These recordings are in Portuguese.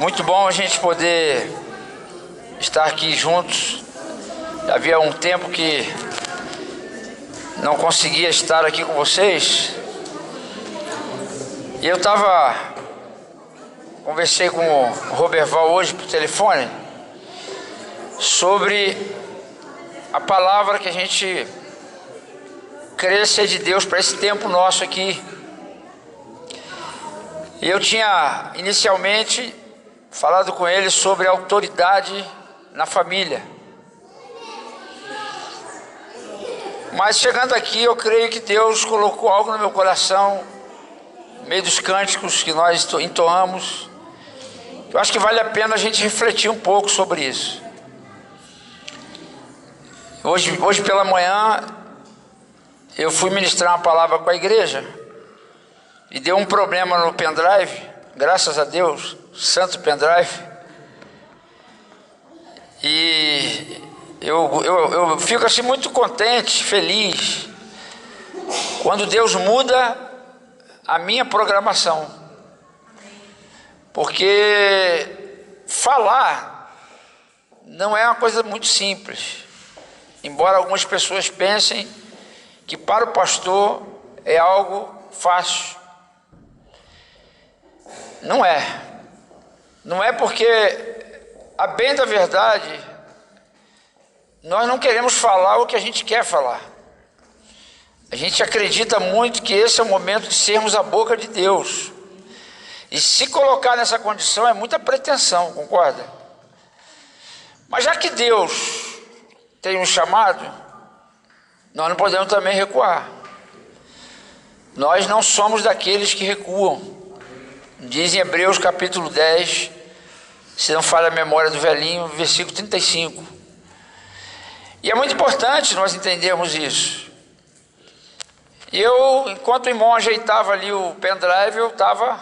Muito bom a gente poder estar aqui juntos. Havia um tempo que não conseguia estar aqui com vocês. E eu conversei com o Roberval hoje por telefone sobre a palavra que a gente crê ser de Deus para esse tempo nosso aqui. E eu tinha inicialmente falado com ele sobre a autoridade na família. Mas chegando aqui, eu creio que Deus colocou algo no meu coração, no meio dos cânticos que nós entoamos. Eu acho que vale a pena a gente refletir um pouco sobre isso. Hoje pela manhã, eu fui ministrar uma palavra com a igreja e deu um problema no pendrive, graças a Deus, santo pendrive. E eu fico assim muito contente, feliz, quando Deus muda a minha programação. Porque falar não é uma coisa muito simples. Embora algumas pessoas pensem que para o pastor é algo fácil. Não é. Não é porque, a bem da verdade, nós não queremos falar o que a gente quer falar. A gente acredita muito que esse é o momento de sermos a boca de Deus. E se colocar nessa condição é muita pretensão, concorda? Mas já que Deus tem um chamado, nós não podemos também recuar. Nós não somos daqueles que recuam. Diz em Hebreus capítulo 10, se não falha a memória do velhinho, versículo 35. E é muito importante nós entendermos isso. E enquanto o irmão ajeitava ali o pendrive, eu estava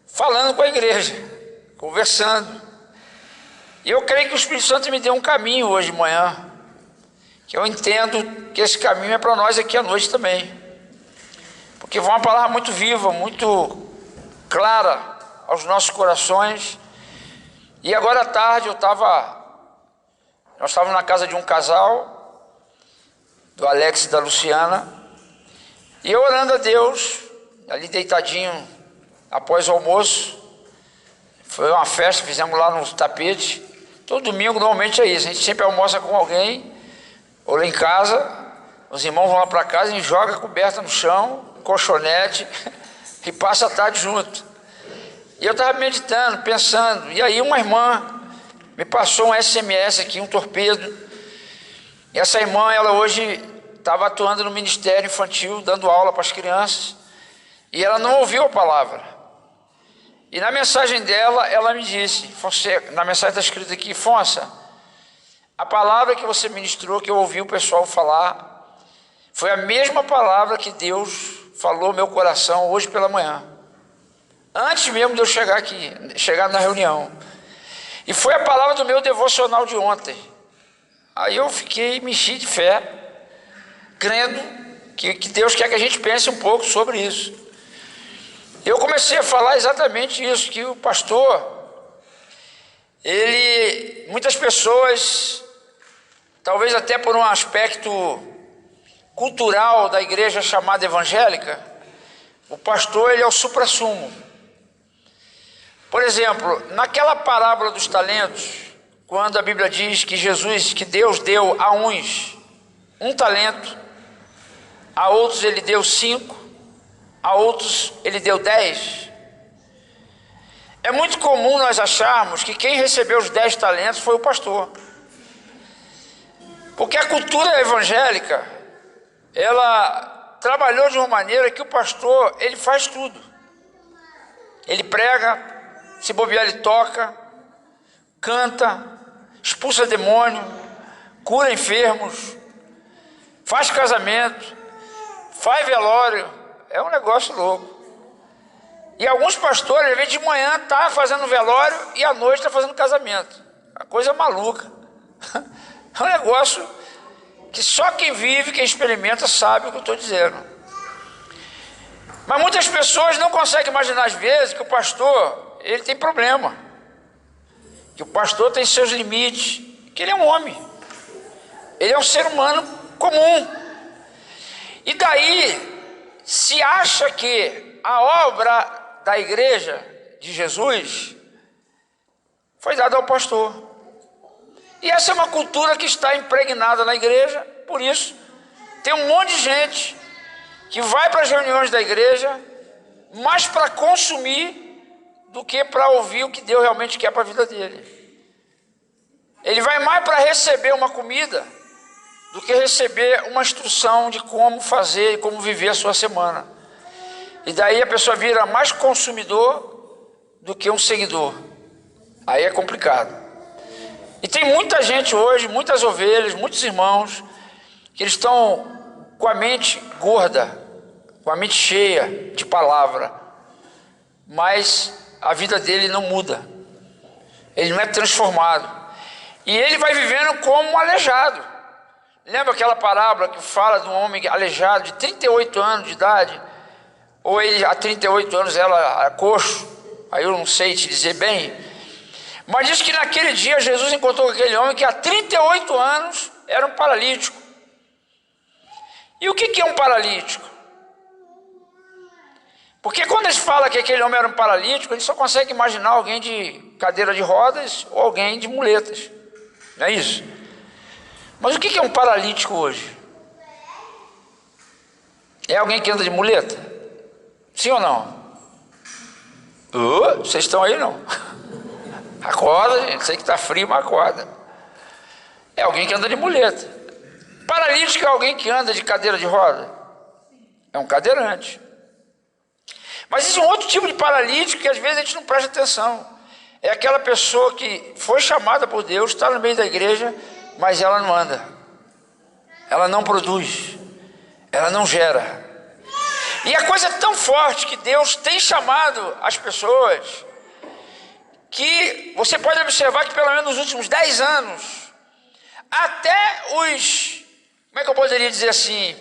falando com a igreja, conversando. E eu creio que o Espírito Santo me deu um caminho hoje de manhã, que eu entendo que esse caminho é para nós aqui à noite também. Porque foi uma palavra muito viva, muito clara aos nossos corações. E agora à tarde nós estávamos na casa de um casal, do Alex e da Luciana, e eu orando a Deus, ali deitadinho, após o almoço. Foi uma festa, fizemos lá no tapete. Todo domingo normalmente é isso, a gente sempre almoça com alguém, ou lá em casa, os irmãos vão lá para casa e joga a coberta no chão, colchonete, e passa a tarde junto. E eu estava meditando, pensando, e aí uma irmã me passou um SMS aqui, um torpedo. E essa irmã, ela hoje estava atuando no ministério infantil, dando aula para as crianças, e ela não ouviu a palavra. E na mensagem dela, ela me disse, na mensagem está escrito aqui: Fonsa, a palavra que você ministrou, que eu ouvi o pessoal falar, foi a mesma palavra que Deus falou no meu coração hoje pela manhã, antes mesmo de eu chegar na reunião. E foi a palavra do meu devocional de ontem. Aí eu me enchi de fé, crendo que Deus quer que a gente pense um pouco sobre isso. Eu comecei a falar exatamente isso, que o pastor, muitas pessoas, talvez até por um aspecto cultural da igreja chamada evangélica, o pastor ele é o suprassumo. Por exemplo, naquela parábola dos talentos, quando a Bíblia diz que Deus deu a uns um talento, a outros ele deu 5, a outros ele deu 10. É muito comum nós acharmos que quem recebeu os 10 talentos foi o pastor. Porque a cultura evangélica, ela trabalhou de uma maneira que o pastor, ele faz tudo. Ele prega, se bobear ele toca, canta, expulsa demônio, cura enfermos, faz casamento, faz velório. É um negócio louco. E alguns pastores, às vezes de manhã tá fazendo velório e à noite está fazendo casamento. Uma coisa maluca. É um negócio que só quem vive, quem experimenta, sabe o que eu estou dizendo. Mas muitas pessoas não conseguem imaginar às vezes que o pastor, ele tem problema. que o pastor tem seus limites, que ele é um homem, ele é um ser humano comum. E daí se acha que a obra da igreja de Jesus foi dada ao pastor. E essa é uma cultura que está impregnada na igreja, por isso tem um monte de gente que vai para as reuniões da igreja mais para consumir do que para ouvir o que Deus realmente quer para a vida dele. Ele vai mais para receber uma comida do que receber uma instrução de como fazer e como viver a sua semana. E daí a pessoa vira mais consumidor do que um seguidor. Aí é complicado. E tem muita gente hoje, muitas ovelhas, muitos irmãos, que eles estão com a mente gorda, com a mente cheia de palavra, mas a vida dele não muda, ele não é transformado, e ele vai vivendo como um aleijado. Lembra aquela parábola que fala de um homem aleijado de 38 anos de idade, ou ele há 38 anos era coxo, aí eu não sei te dizer bem, mas diz que naquele dia Jesus encontrou aquele homem que há 38 anos era um paralítico. E o que é um paralítico? Porque quando eles falam que aquele homem era um paralítico, eles só conseguem imaginar alguém de cadeira de rodas ou alguém de muletas, não é isso? Mas o que é um paralítico hoje? É alguém que anda de muleta? Sim ou não? Vocês estão aí não? Acorda, gente, sei que está frio, mas acorda. É alguém que anda de muleta. Paralítico é alguém que anda de cadeira de roda? É um cadeirante. Mas existe um outro tipo de paralítico que às vezes a gente não presta atenção. É aquela pessoa que foi chamada por Deus, está no meio da igreja, mas ela não anda. Ela não produz. Ela não gera. E a coisa é tão forte que Deus tem chamado as pessoas, que você pode observar que pelo menos nos últimos 10 anos, até os, como é que eu poderia dizer assim,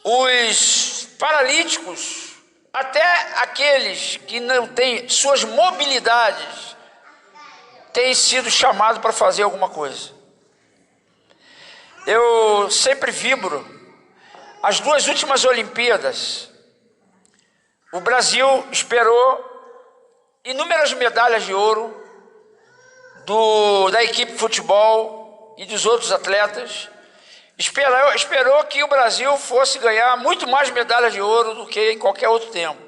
os paralíticos, até aqueles que não têm suas mobilidades, têm sido chamados para fazer alguma coisa. Eu sempre vibro. As 2 últimas Olimpíadas, o Brasil esperou inúmeras medalhas de ouro da equipe de futebol e dos outros atletas. Esperou que o Brasil fosse ganhar muito mais medalhas de ouro do que em qualquer outro tempo.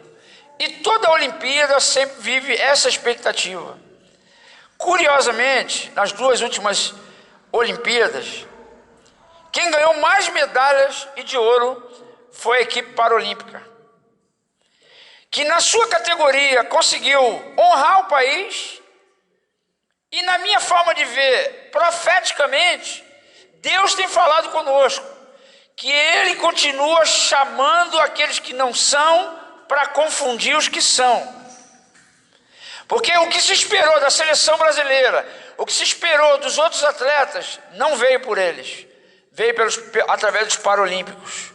E toda a Olimpíada sempre vive essa expectativa. Curiosamente, nas 2 últimas Olimpíadas, quem ganhou mais medalhas e de ouro foi a equipe paralímpica, que na sua categoria conseguiu honrar o país. E na minha forma de ver, profeticamente, Deus tem falado conosco, que Ele continua chamando aqueles que não são para confundir os que são. Porque o que se esperou da seleção brasileira, o que se esperou dos outros atletas, não veio por eles, veio através dos paralímpicos.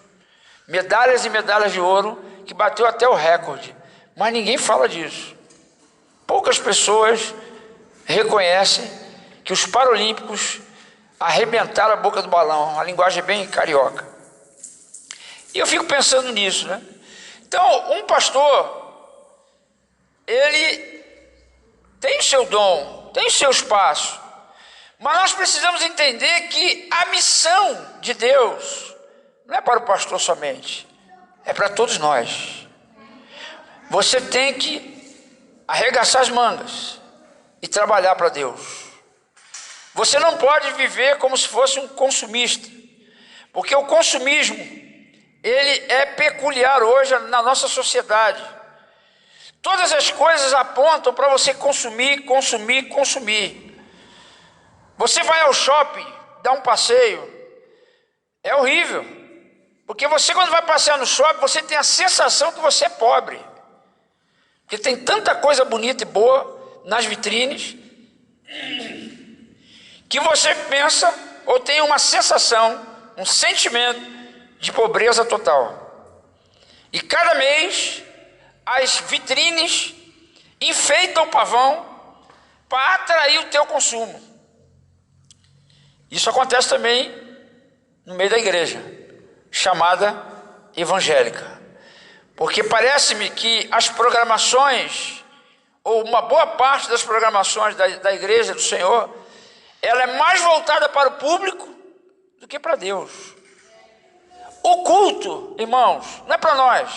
Medalhas e medalhas de ouro, que bateu até o recorde, mas ninguém fala disso. Poucas pessoas reconhecem que os paralímpicos arrebentaram a boca do balão, a linguagem é bem carioca. E eu fico pensando nisso, né? Então, um pastor, ele tem o seu dom, tem o seu espaço, mas nós precisamos entender que a missão de Deus não é para o pastor somente, é para todos nós. Você tem que arregaçar as mangas e trabalhar para Deus. Você não pode viver como se fosse um consumista, porque o consumismo, ele é peculiar hoje na nossa sociedade. Todas as coisas apontam para você consumir, consumir, consumir. Você vai ao shopping, dá um passeio, é horrível, porque você, quando vai passear no shopping, você tem a sensação que você é pobre, porque tem tanta coisa bonita e boa nas vitrines, que você pensa ou tem uma sensação, um sentimento de pobreza total. E cada mês as vitrines enfeitam o pavão para atrair o teu consumo. Isso acontece também no meio da igreja, chamada evangélica. Porque parece-me que as programações, ou uma boa parte das programações da igreja do Senhor, ela é mais voltada para o público do que para Deus. O culto, irmãos, não é para nós.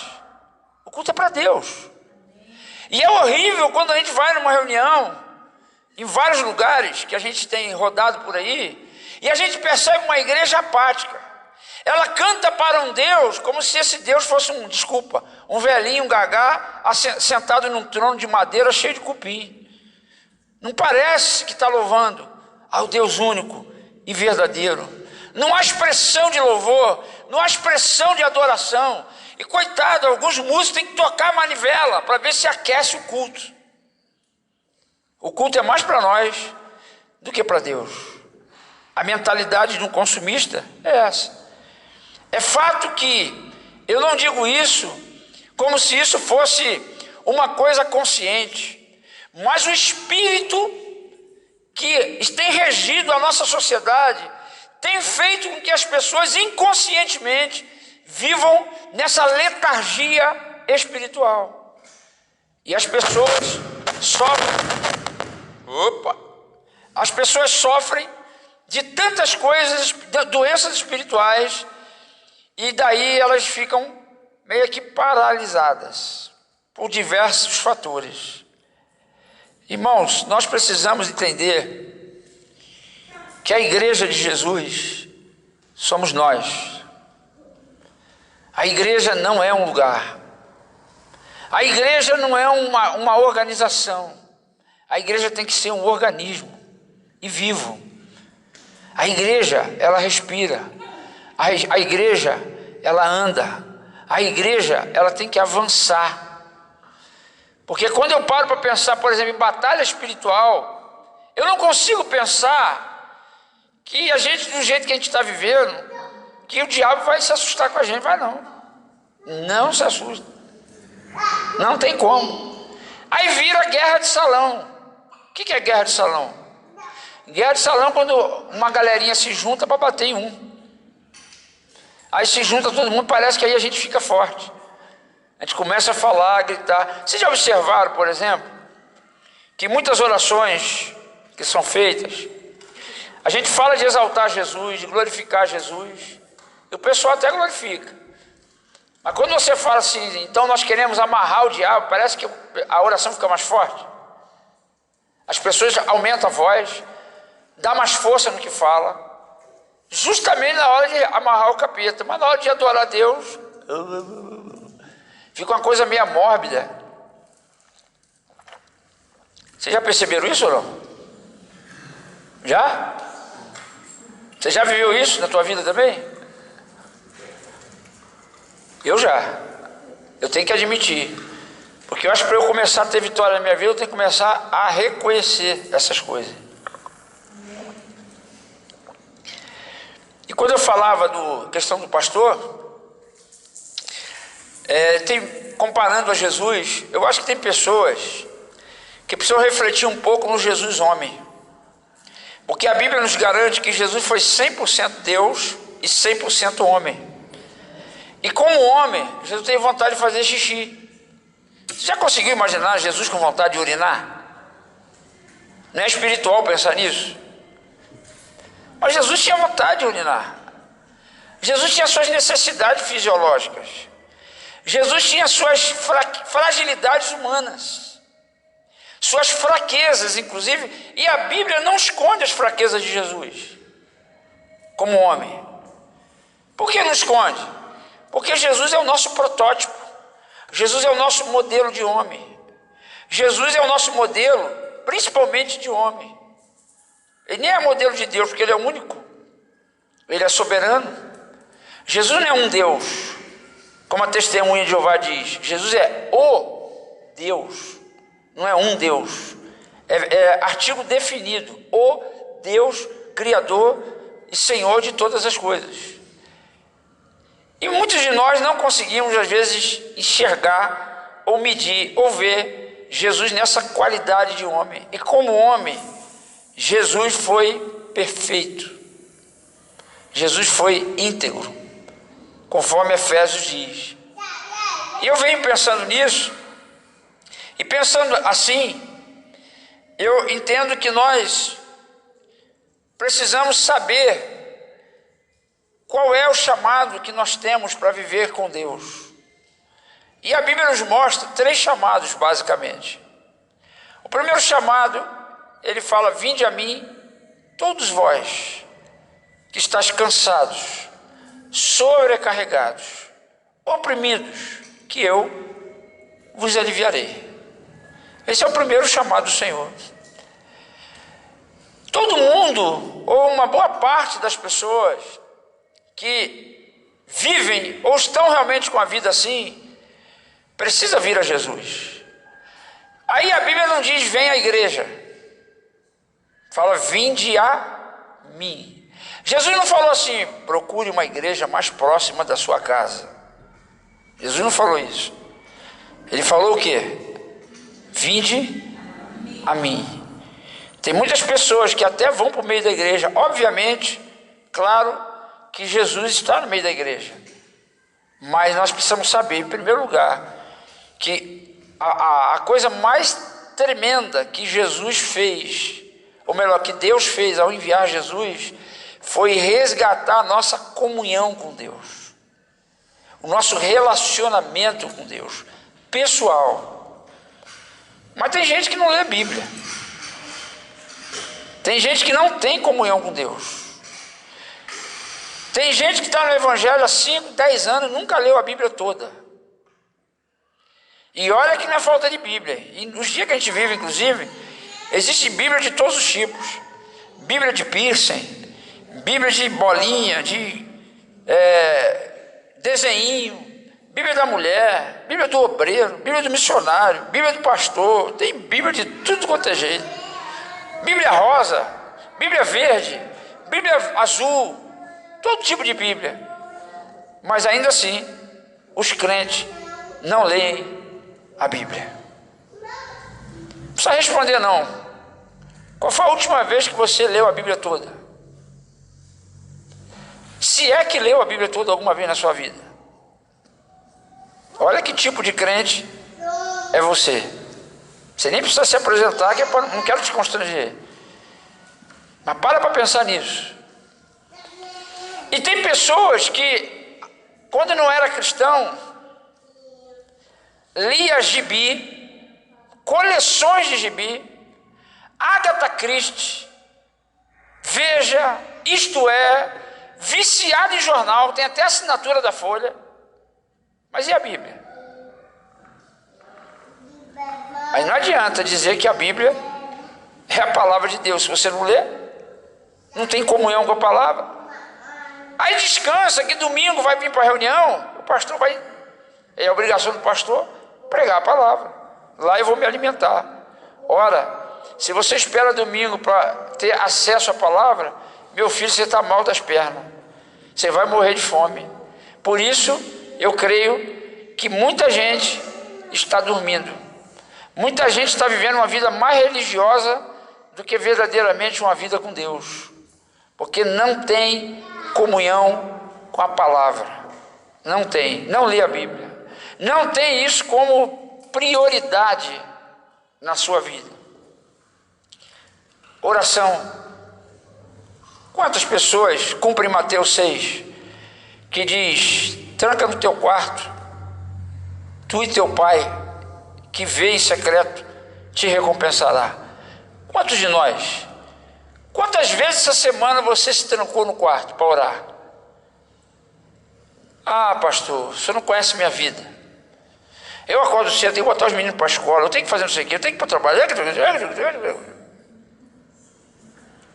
O culto é para Deus. E é horrível quando a gente vai numa reunião, em vários lugares que a gente tem rodado por aí, e a gente percebe uma igreja apática. Ela canta para um Deus como se esse Deus fosse um velhinho, um gagá, sentado num trono de madeira cheio de cupim. Não parece que está louvando ao Deus único e verdadeiro. Não há expressão de louvor, não há expressão de adoração. E coitado, alguns músicos têm que tocar a manivela para ver se aquece o culto. O culto é mais para nós do que para Deus. A mentalidade de um consumista é essa. É fato que eu não digo isso como se isso fosse uma coisa consciente, mas o espírito que tem regido a nossa sociedade tem feito com que as pessoas inconscientemente vivam nessa letargia espiritual. E as pessoas sofrem de tantas coisas, doenças espirituais, e daí elas ficam meio que paralisadas por diversos fatores. Irmãos, nós precisamos entender que a igreja de Jesus somos nós. A igreja não é um lugar. A igreja não é uma organização. A igreja tem que ser um organismo e vivo. A igreja, ela respira. A igreja, ela anda. A igreja, ela tem que avançar. Porque quando eu paro para pensar, por exemplo, em batalha espiritual, eu não consigo pensar que a gente, do jeito que a gente está vivendo, que o diabo vai se assustar com a gente. Vai não. Não se assusta. Não tem como. Aí vira guerra de salão. O que é guerra de salão? Guerra de salão é quando uma galerinha se junta para bater em um. Aí se junta todo mundo, parece que aí a gente fica forte. A gente começa a falar, a gritar. Vocês já observaram, por exemplo, que muitas orações que são feitas, a gente fala de exaltar Jesus, de glorificar Jesus, e o pessoal até glorifica. Mas quando você fala assim, então nós queremos amarrar o diabo, parece que a oração fica mais forte. As pessoas aumentam a voz, dá mais força no que fala, justamente na hora de amarrar o capeta. Mas na hora de adorar a Deus, fica uma coisa meio mórbida. Vocês já perceberam isso ou não? Já? Você já viveu isso na tua vida também? Eu já. Eu tenho que admitir. Porque eu acho que para eu começar a ter vitória na minha vida, eu tenho que começar a reconhecer essas coisas. E quando eu falava da questão do pastor, comparando a Jesus, eu acho que tem pessoas que precisam refletir um pouco no Jesus homem. Porque a Bíblia nos garante que Jesus foi 100% Deus e 100% homem. E como homem, Jesus teve vontade de fazer xixi. Você já conseguiu imaginar Jesus com vontade de urinar? Não é espiritual pensar nisso? Mas Jesus tinha vontade de urinar. Jesus tinha suas necessidades fisiológicas. Jesus tinha suas fragilidades humanas, suas fraquezas, inclusive, e a Bíblia não esconde as fraquezas de Jesus como homem. Por que não esconde? Porque Jesus é o nosso protótipo. Jesus é o nosso modelo de homem. Jesus é o nosso modelo, principalmente de homem. Ele nem é modelo de Deus, porque ele é o único. Ele é soberano. Jesus não é um Deus, como a testemunha de Jeová diz. Jesus é o Deus, não é um Deus. É artigo definido. O Deus, Criador e Senhor de todas as coisas. E muitos de nós não conseguimos, às vezes, enxergar, ou medir, ou ver Jesus nessa qualidade de homem. E como homem, Jesus foi perfeito. Jesus foi íntegro, conforme Efésios diz. E eu venho pensando nisso, e pensando assim, eu entendo que nós precisamos saber qual é o chamado que nós temos para viver com Deus. E a Bíblia nos mostra 3 chamados, basicamente. O primeiro chamado, ele fala: vinde a mim, todos vós que estáis cansados, sobrecarregados, oprimidos, que eu vos aliviarei. Esse é o primeiro chamado do Senhor. Todo mundo, ou uma boa parte das pessoas que vivem ou estão realmente com a vida assim, precisa vir a Jesus. Aí a Bíblia não diz vem à igreja, fala vinde a mim. Jesus não falou assim, procure uma igreja mais próxima da sua casa. Jesus não falou isso. Ele falou o quê? Vinde a mim. Tem muitas pessoas que até vão para o meio da igreja. Obviamente, claro que Jesus está no meio da igreja. Mas nós precisamos saber, em primeiro lugar, que a coisa mais tremenda que Jesus fez, ou melhor, que Deus fez ao enviar Jesus, foi resgatar a nossa comunhão com Deus, o nosso relacionamento com Deus, pessoal. Mas tem gente que não lê a Bíblia, tem gente que não tem comunhão com Deus, tem gente que está no Evangelho há 5, 10 anos e nunca leu a Bíblia toda. E olha que não é falta de Bíblia. E nos dias que a gente vive, inclusive, existe Bíblia de todos os tipos. Bíblia de piercing, Bíblia de bolinha, de desenho, Bíblia da mulher, Bíblia do obreiro, Bíblia do missionário, Bíblia do pastor. Tem Bíblia de tudo quanto é jeito. Bíblia rosa, Bíblia verde, Bíblia azul, todo tipo de Bíblia. Mas ainda assim, os crentes não leem a Bíblia. Não precisa responder não. Qual foi a última vez que você leu a Bíblia toda? Se é que leu a Bíblia toda alguma vez na sua vida. Olha que tipo de crente é você. Você nem precisa se apresentar, que não quero te constranger. Mas para pensar nisso. E tem pessoas que, quando não era cristão, lia gibi, coleções de gibi, Agatha Christie, Veja, Isto É, viciado em jornal, tem até assinatura da Folha. Mas e a Bíblia? Aí não adianta dizer que a Bíblia é a palavra de Deus. Se você não lê, não tem comunhão com a palavra. Aí descansa, que domingo vai vir para a reunião, o pastor vai, é a obrigação do pastor, pregar a palavra. Lá eu vou me alimentar. Ora, se você espera domingo para ter acesso à palavra, meu filho, você está mal das pernas. Você vai morrer de fome. Por isso, eu creio que muita gente está dormindo. Muita gente está vivendo uma vida mais religiosa do que verdadeiramente uma vida com Deus. Porque não tem comunhão com a palavra. Não tem. Não lê a Bíblia. Não tem isso como prioridade na sua vida. Oração. Quantas pessoas cumprem Mateus 6, que diz, tranca no teu quarto, tu e teu pai, que vê em secreto, te recompensará. Quantos de nós? Quantas vezes essa semana você se trancou no quarto para orar? Ah, pastor, o senhor não conhece minha vida. Eu acordo cedo, tenho que botar os meninos para a escola, eu tenho que fazer não sei o quê, eu tenho que ir para o trabalho.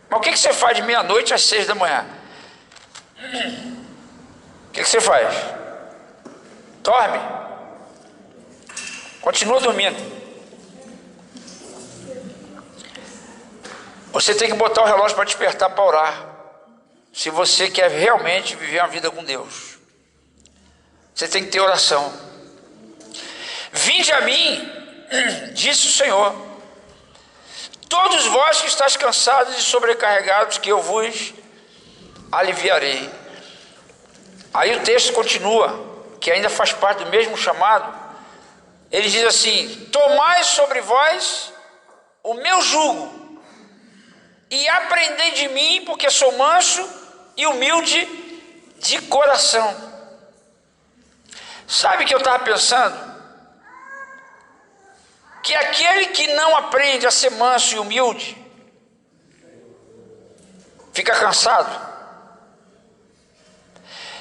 Mas o que você faz de meia-noite às 6 da manhã? O que você faz? Dorme? Continua dormindo. Você tem que botar o relógio para despertar para orar. Se você quer realmente viver uma vida com Deus, você tem que ter oração. Vinde a mim, disse o Senhor: todos vós que estáis cansados e sobrecarregados, que eu vos aliviarei. Aí o texto continua, que ainda faz parte do mesmo chamado. Ele diz assim: tomai sobre vós o meu jugo e aprendei de mim, porque sou manso e humilde de coração. Sabe o que eu estava pensando? Que aquele que não aprende a ser manso e humilde fica cansado.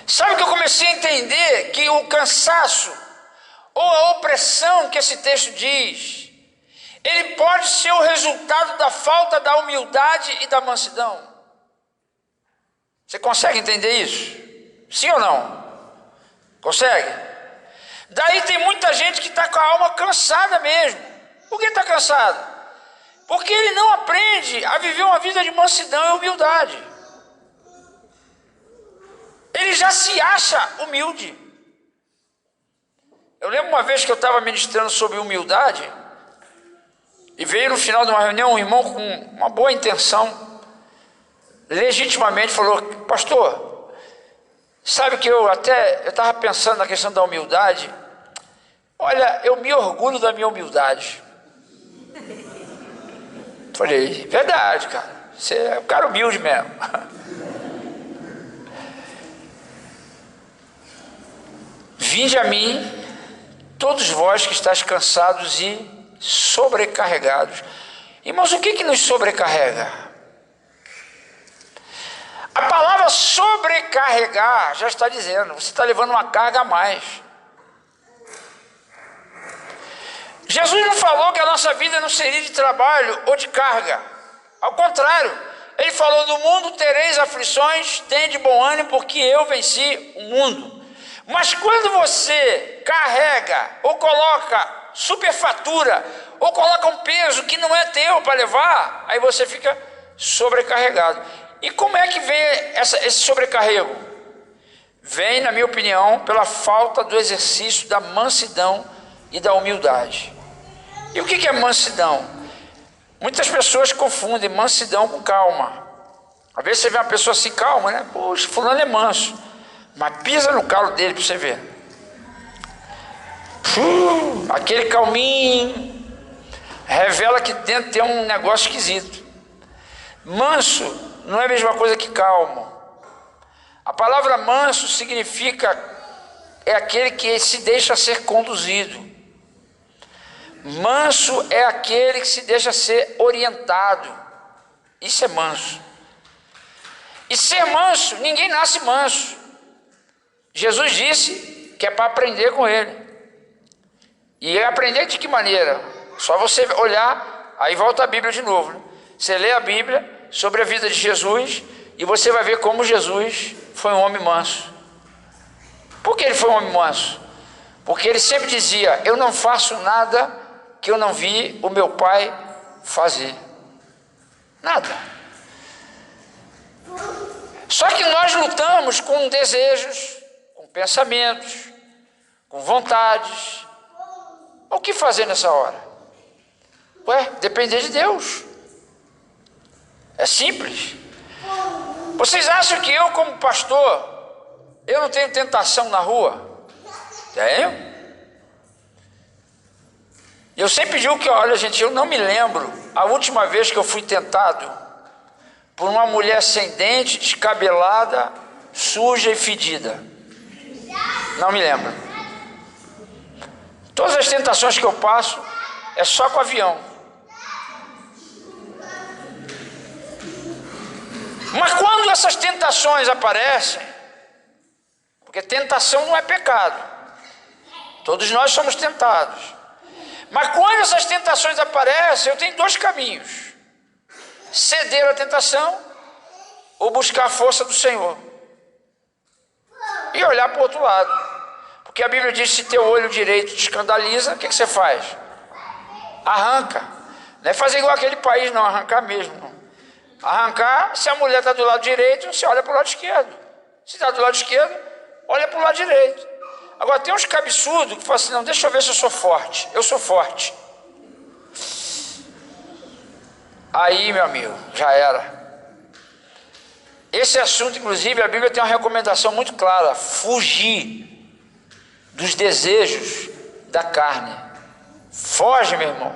Sabe o que eu comecei a entender? Que o cansaço ou a opressão que esse texto diz, ele pode ser o resultado da falta da humildade e da mansidão. Você consegue entender isso? Sim ou não? Consegue? Daí tem muita gente que está com a alma cansada mesmo. Por que está cansado? Porque ele não aprende a viver uma vida de mansidão e humildade. Ele já se acha humilde. Eu lembro uma vez que eu estava ministrando sobre humildade, e veio no final de uma reunião um irmão com uma boa intenção, legitimamente falou: pastor, sabe que eu estava pensando na questão da humildade. Olha, eu me orgulho da minha humildade. Falei: verdade, cara, você é um cara humilde mesmo. Vinde a mim, todos vós que estáis cansados e sobrecarregados. Irmãos, o que nos sobrecarrega? A palavra sobrecarregar já está dizendo, você está levando uma carga a mais. Jesus não falou que a nossa vida não seria de trabalho ou de carga. Ao contrário, ele falou: no mundo tereis aflições, tende bom ânimo, porque eu venci o mundo. Mas quando você carrega, ou coloca superfatura, ou coloca um peso que não é teu para levar, aí você fica sobrecarregado. E como é que vem esse sobrecarrego? Vem, na minha opinião, pela falta do exercício da mansidão e da humildade. E o que é mansidão? Muitas pessoas confundem mansidão com calma. Às vezes você vê uma pessoa assim, calma, né? Poxa, fulano é manso. Mas pisa no calo dele para você ver. Aquele calminho revela que dentro tem um negócio esquisito. Manso não é a mesma coisa que calmo. A palavra manso significa aquele que se deixa ser conduzido. Manso é aquele que se deixa ser orientado. Isso é manso. E ser manso, ninguém nasce manso. Jesus disse que é para aprender com ele. E aprender de que maneira? Só você olhar, aí volta a Bíblia de novo, né? Você lê a Bíblia sobre a vida de Jesus e você vai ver como Jesus foi um homem manso. Por que ele foi um homem manso? Porque ele sempre dizia: eu não faço nada que eu não vi o meu Pai fazer. Nada. Só que nós lutamos com desejos, com pensamentos, com vontades. O que fazer nessa hora? Depender de Deus. É simples. Vocês acham que eu, como pastor, eu não tenho tentação na rua? Tenho. Eu sempre digo que, olha gente, eu não me lembro a última vez que eu fui tentado por uma mulher sem dente, descabelada, suja e fedida. Não me lembro. Todas as tentações que eu passo é só com avião. Mas quando essas tentações aparecem, porque tentação não é pecado, todos nós somos tentados. Mas quando essas tentações aparecem, eu tenho dois caminhos: ceder à tentação ou buscar a força do Senhor e olhar para o outro lado. Porque a Bíblia diz: se teu olho direito te escandaliza, o que você faz? Arranca. Não é fazer igual aquele país, não, arrancar mesmo. Não. Arrancar, se a mulher está do lado direito, você olha para o lado esquerdo. Se está do lado esquerdo, olha para o lado direito. Agora tem uns cabeçudos que falam assim: não, deixa eu ver se eu sou forte. Eu sou forte. aí, meu amigo, já era. Esse assunto, inclusive, a Bíblia tem uma recomendação muito clara: fugir dos desejos da carne. Foge, meu irmão.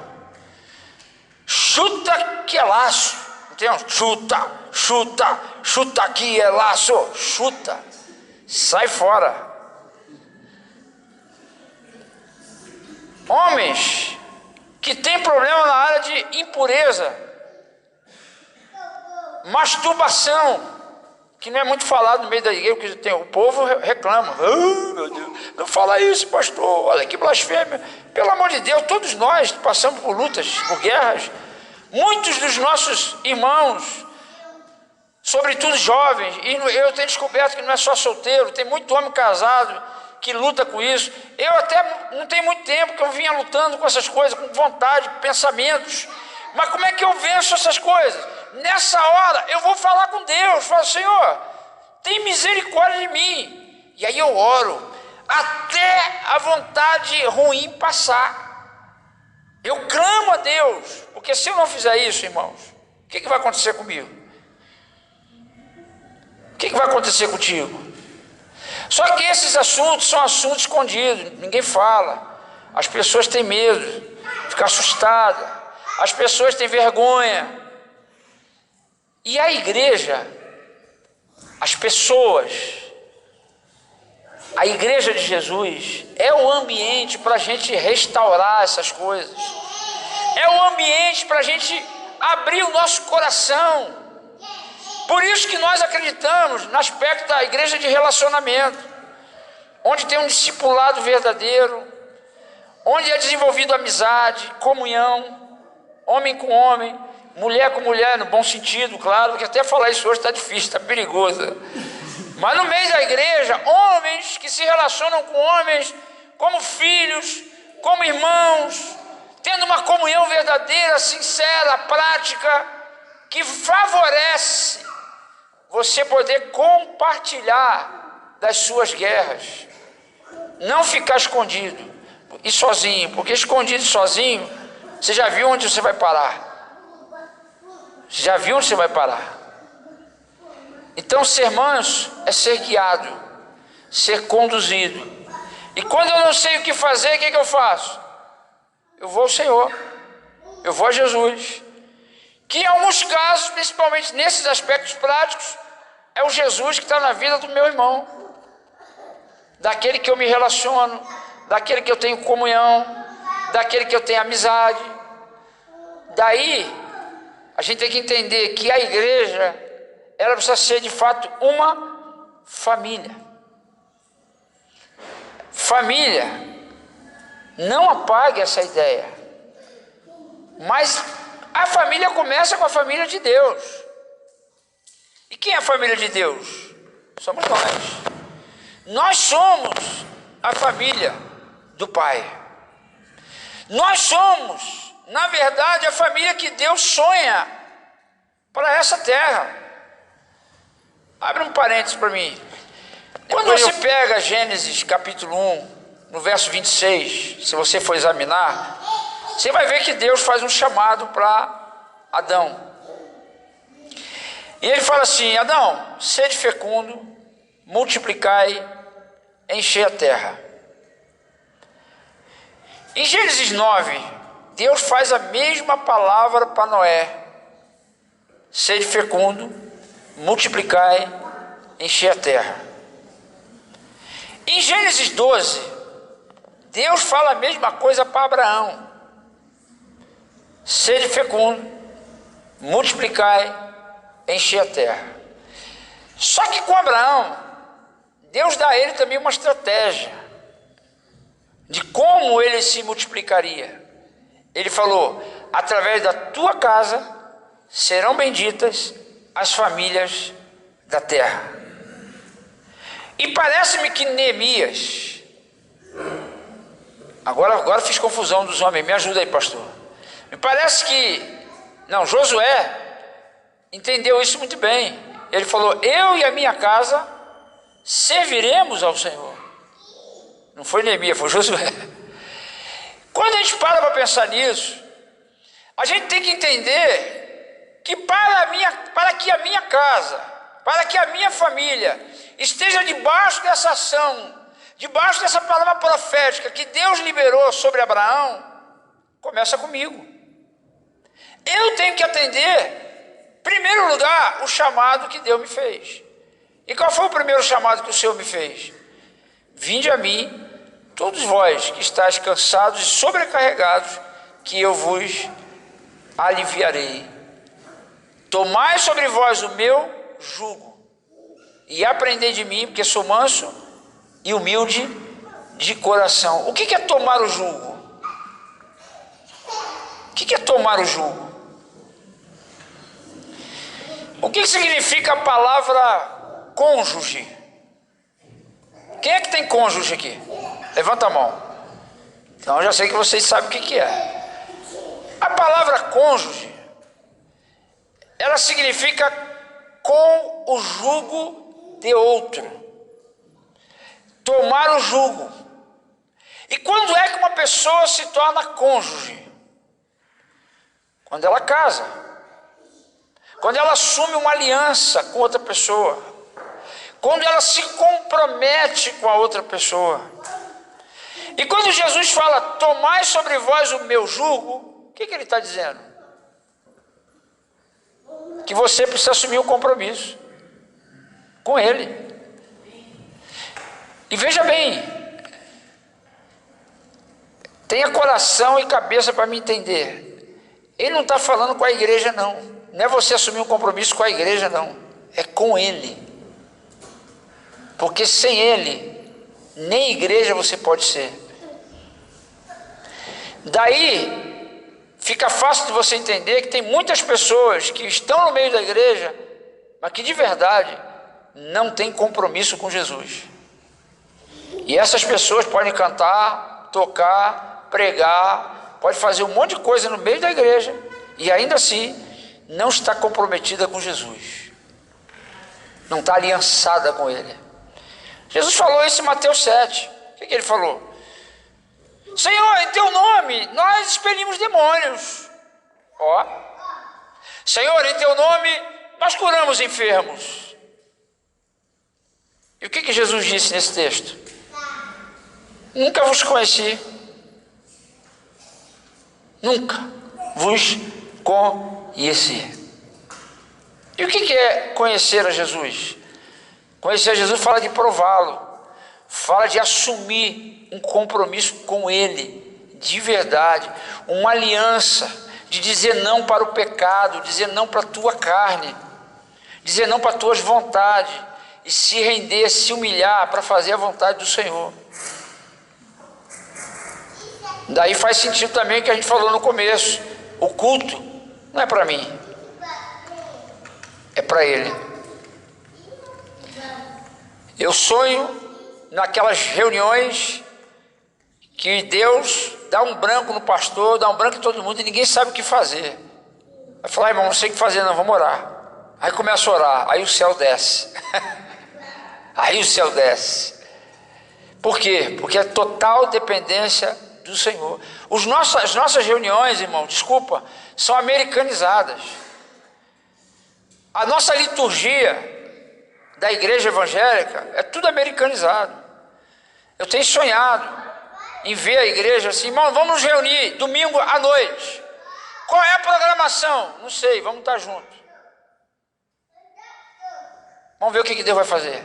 Chuta que é laço. Entendeu? Chuta, chuta, chuta aqui é laço. Chuta. Sai fora. Homens que têm problema na área de impureza, masturbação, que não é muito falado no meio da igreja, porque tem, o povo reclama. Oh, meu Deus, não fala isso, pastor, olha que blasfêmia. Pelo amor de Deus, todos nós passamos por lutas, por guerras. Muitos dos nossos irmãos, sobretudo jovens, e eu tenho descoberto que não é só solteiro, tem muito homem casado que luta com isso. Eu até não tenho muito tempo que eu vinha lutando com essas coisas, com vontade, pensamentos. Mas como é que eu venço essas coisas? Nessa hora eu vou falar com Deus, falo: Senhor, tem misericórdia de mim. E aí eu oro até a vontade ruim passar. Eu clamo a Deus, porque se eu não fizer isso, irmãos, o que vai acontecer comigo? O que vai acontecer contigo? Só que esses assuntos são assuntos escondidos, ninguém fala. As pessoas têm medo, ficam assustadas, as pessoas têm vergonha. E a igreja, as pessoas, a igreja de Jesus é o ambiente para a gente restaurar essas coisas, é o ambiente para a gente abrir o nosso coração. Por isso que nós acreditamos no aspecto da igreja de relacionamento, onde tem um discipulado verdadeiro, onde é desenvolvido amizade, comunhão, homem com homem, mulher com mulher, no bom sentido, claro, porque até falar isso hoje está difícil, está perigoso. Mas no meio da igreja, homens que se relacionam com homens como filhos, como irmãos, tendo uma comunhão verdadeira, sincera, prática, que favorece você poder compartilhar das suas guerras, não ficar escondido e sozinho, porque escondido e sozinho, você já viu onde você vai parar. Você já viu onde você vai parar. Então ser manso é ser guiado, ser conduzido. E quando eu não sei o que fazer, o que eu faço? Eu vou ao Senhor, eu vou a Jesus, que em alguns casos, principalmente nesses aspectos práticos, é o Jesus que está na vida do meu irmão, daquele que eu me relaciono, daquele que eu tenho comunhão, daquele que eu tenho amizade. Daí a gente tem que entender que a igreja, ela precisa ser de fato uma família. Família, não apague essa ideia, mas a família começa com a família de Deus. E quem é a família de Deus? Somos nós. Nós somos a família do Pai. Nós somos, na verdade, a família que Deus sonha para essa terra. Abre um parênteses para mim. Quando você pega Gênesis capítulo 1, no verso 26, se você for examinar, você vai ver que Deus faz um chamado para Adão. E ele fala assim: Adão, sede fecundo, multiplicai, enchei a terra. Em Gênesis 9, Deus faz a mesma palavra para Noé: sede fecundo, multiplicai, enchei a terra. Em Gênesis 12, Deus fala a mesma coisa para Abraão: sede fecundo, multiplicai, enchei a terra. Só que com Abraão, Deus dá a ele também uma estratégia de como ele se multiplicaria. Ele falou: através da tua casa serão benditas as famílias da terra. E parece-me que Neemias, agora fiz confusão dos homens, me ajuda aí, pastor. Me parece que, Josué entendeu isso muito bem. Ele falou: eu e a minha casa serviremos ao Senhor. Não foi Neemias, foi Josué. Quando a gente para pensar nisso, a gente tem que entender minha casa, para que a minha família esteja debaixo dessa ação, debaixo dessa palavra profética que Deus liberou sobre Abraão, começa comigo. Eu tenho que atender, em primeiro lugar, o chamado que Deus me fez. E qual foi o primeiro chamado que o Senhor me fez? Vinde a mim, todos vós que estáis cansados e sobrecarregados, que eu vos aliviarei. Tomai sobre vós o meu jugo e aprendei de mim, porque sou manso e humilde de coração. O que é tomar o jugo? O que é tomar o jugo? O que significa a palavra cônjuge? Quem é que tem cônjuge aqui? Levanta a mão. Então eu já sei que vocês sabem o que é. A palavra cônjuge, ela significa com o jugo de outro. Tomar o jugo. E quando é que uma pessoa se torna cônjuge? Quando ela casa. Quando ela assume uma aliança com outra pessoa. Quando ela se compromete com a outra pessoa. E quando Jesus fala, tomai sobre vós o meu jugo, o que ele está dizendo? Que você precisa assumir um compromisso com ele. E veja bem, tenha coração e cabeça para me entender. Ele não está falando com a igreja, não. Não é você assumir um compromisso com a igreja, não. É com ele. Porque sem ele, nem igreja você pode ser. Daí, fica fácil de você entender que tem muitas pessoas que estão no meio da igreja, mas que de verdade não têm compromisso com Jesus. E essas pessoas podem cantar, tocar, pregar, pode fazer um monte de coisa no meio da igreja e ainda assim não está comprometida com Jesus. Não está aliançada com ele. Jesus falou isso em Mateus 7. O que ele falou? Senhor, em teu nome nós expelimos demônios. Ó. Senhor, em teu nome nós curamos enfermos. E o que Jesus disse nesse texto? Nunca vos conheci. Nunca vos conheci. E o que é conhecer a Jesus? Conhecer a Jesus fala de prová-lo, fala de assumir um compromisso com ele, de verdade, uma aliança, de dizer não para o pecado, dizer não para a tua carne, dizer não para as tuas vontades, e se render, se humilhar para fazer a vontade do Senhor. Daí faz sentido também o que a gente falou no começo, o culto não é para mim, é para ele. Eu sonho naquelas reuniões que Deus dá um branco no pastor, dá um branco em todo mundo e ninguém sabe o que fazer. Vai falar, irmão, não sei o que fazer não, vamos orar. Aí começa a orar, aí o céu desce. Aí o céu desce. Por quê? Porque é total dependência do Senhor. As nossas reuniões, irmão, desculpa, são americanizadas. A nossa liturgia da igreja evangélica é tudo americanizado. Eu tenho sonhado em ver a igreja assim, irmão, vamos nos reunir domingo à noite. Qual é a programação? Não sei, vamos estar juntos. Vamos ver o que Deus vai fazer.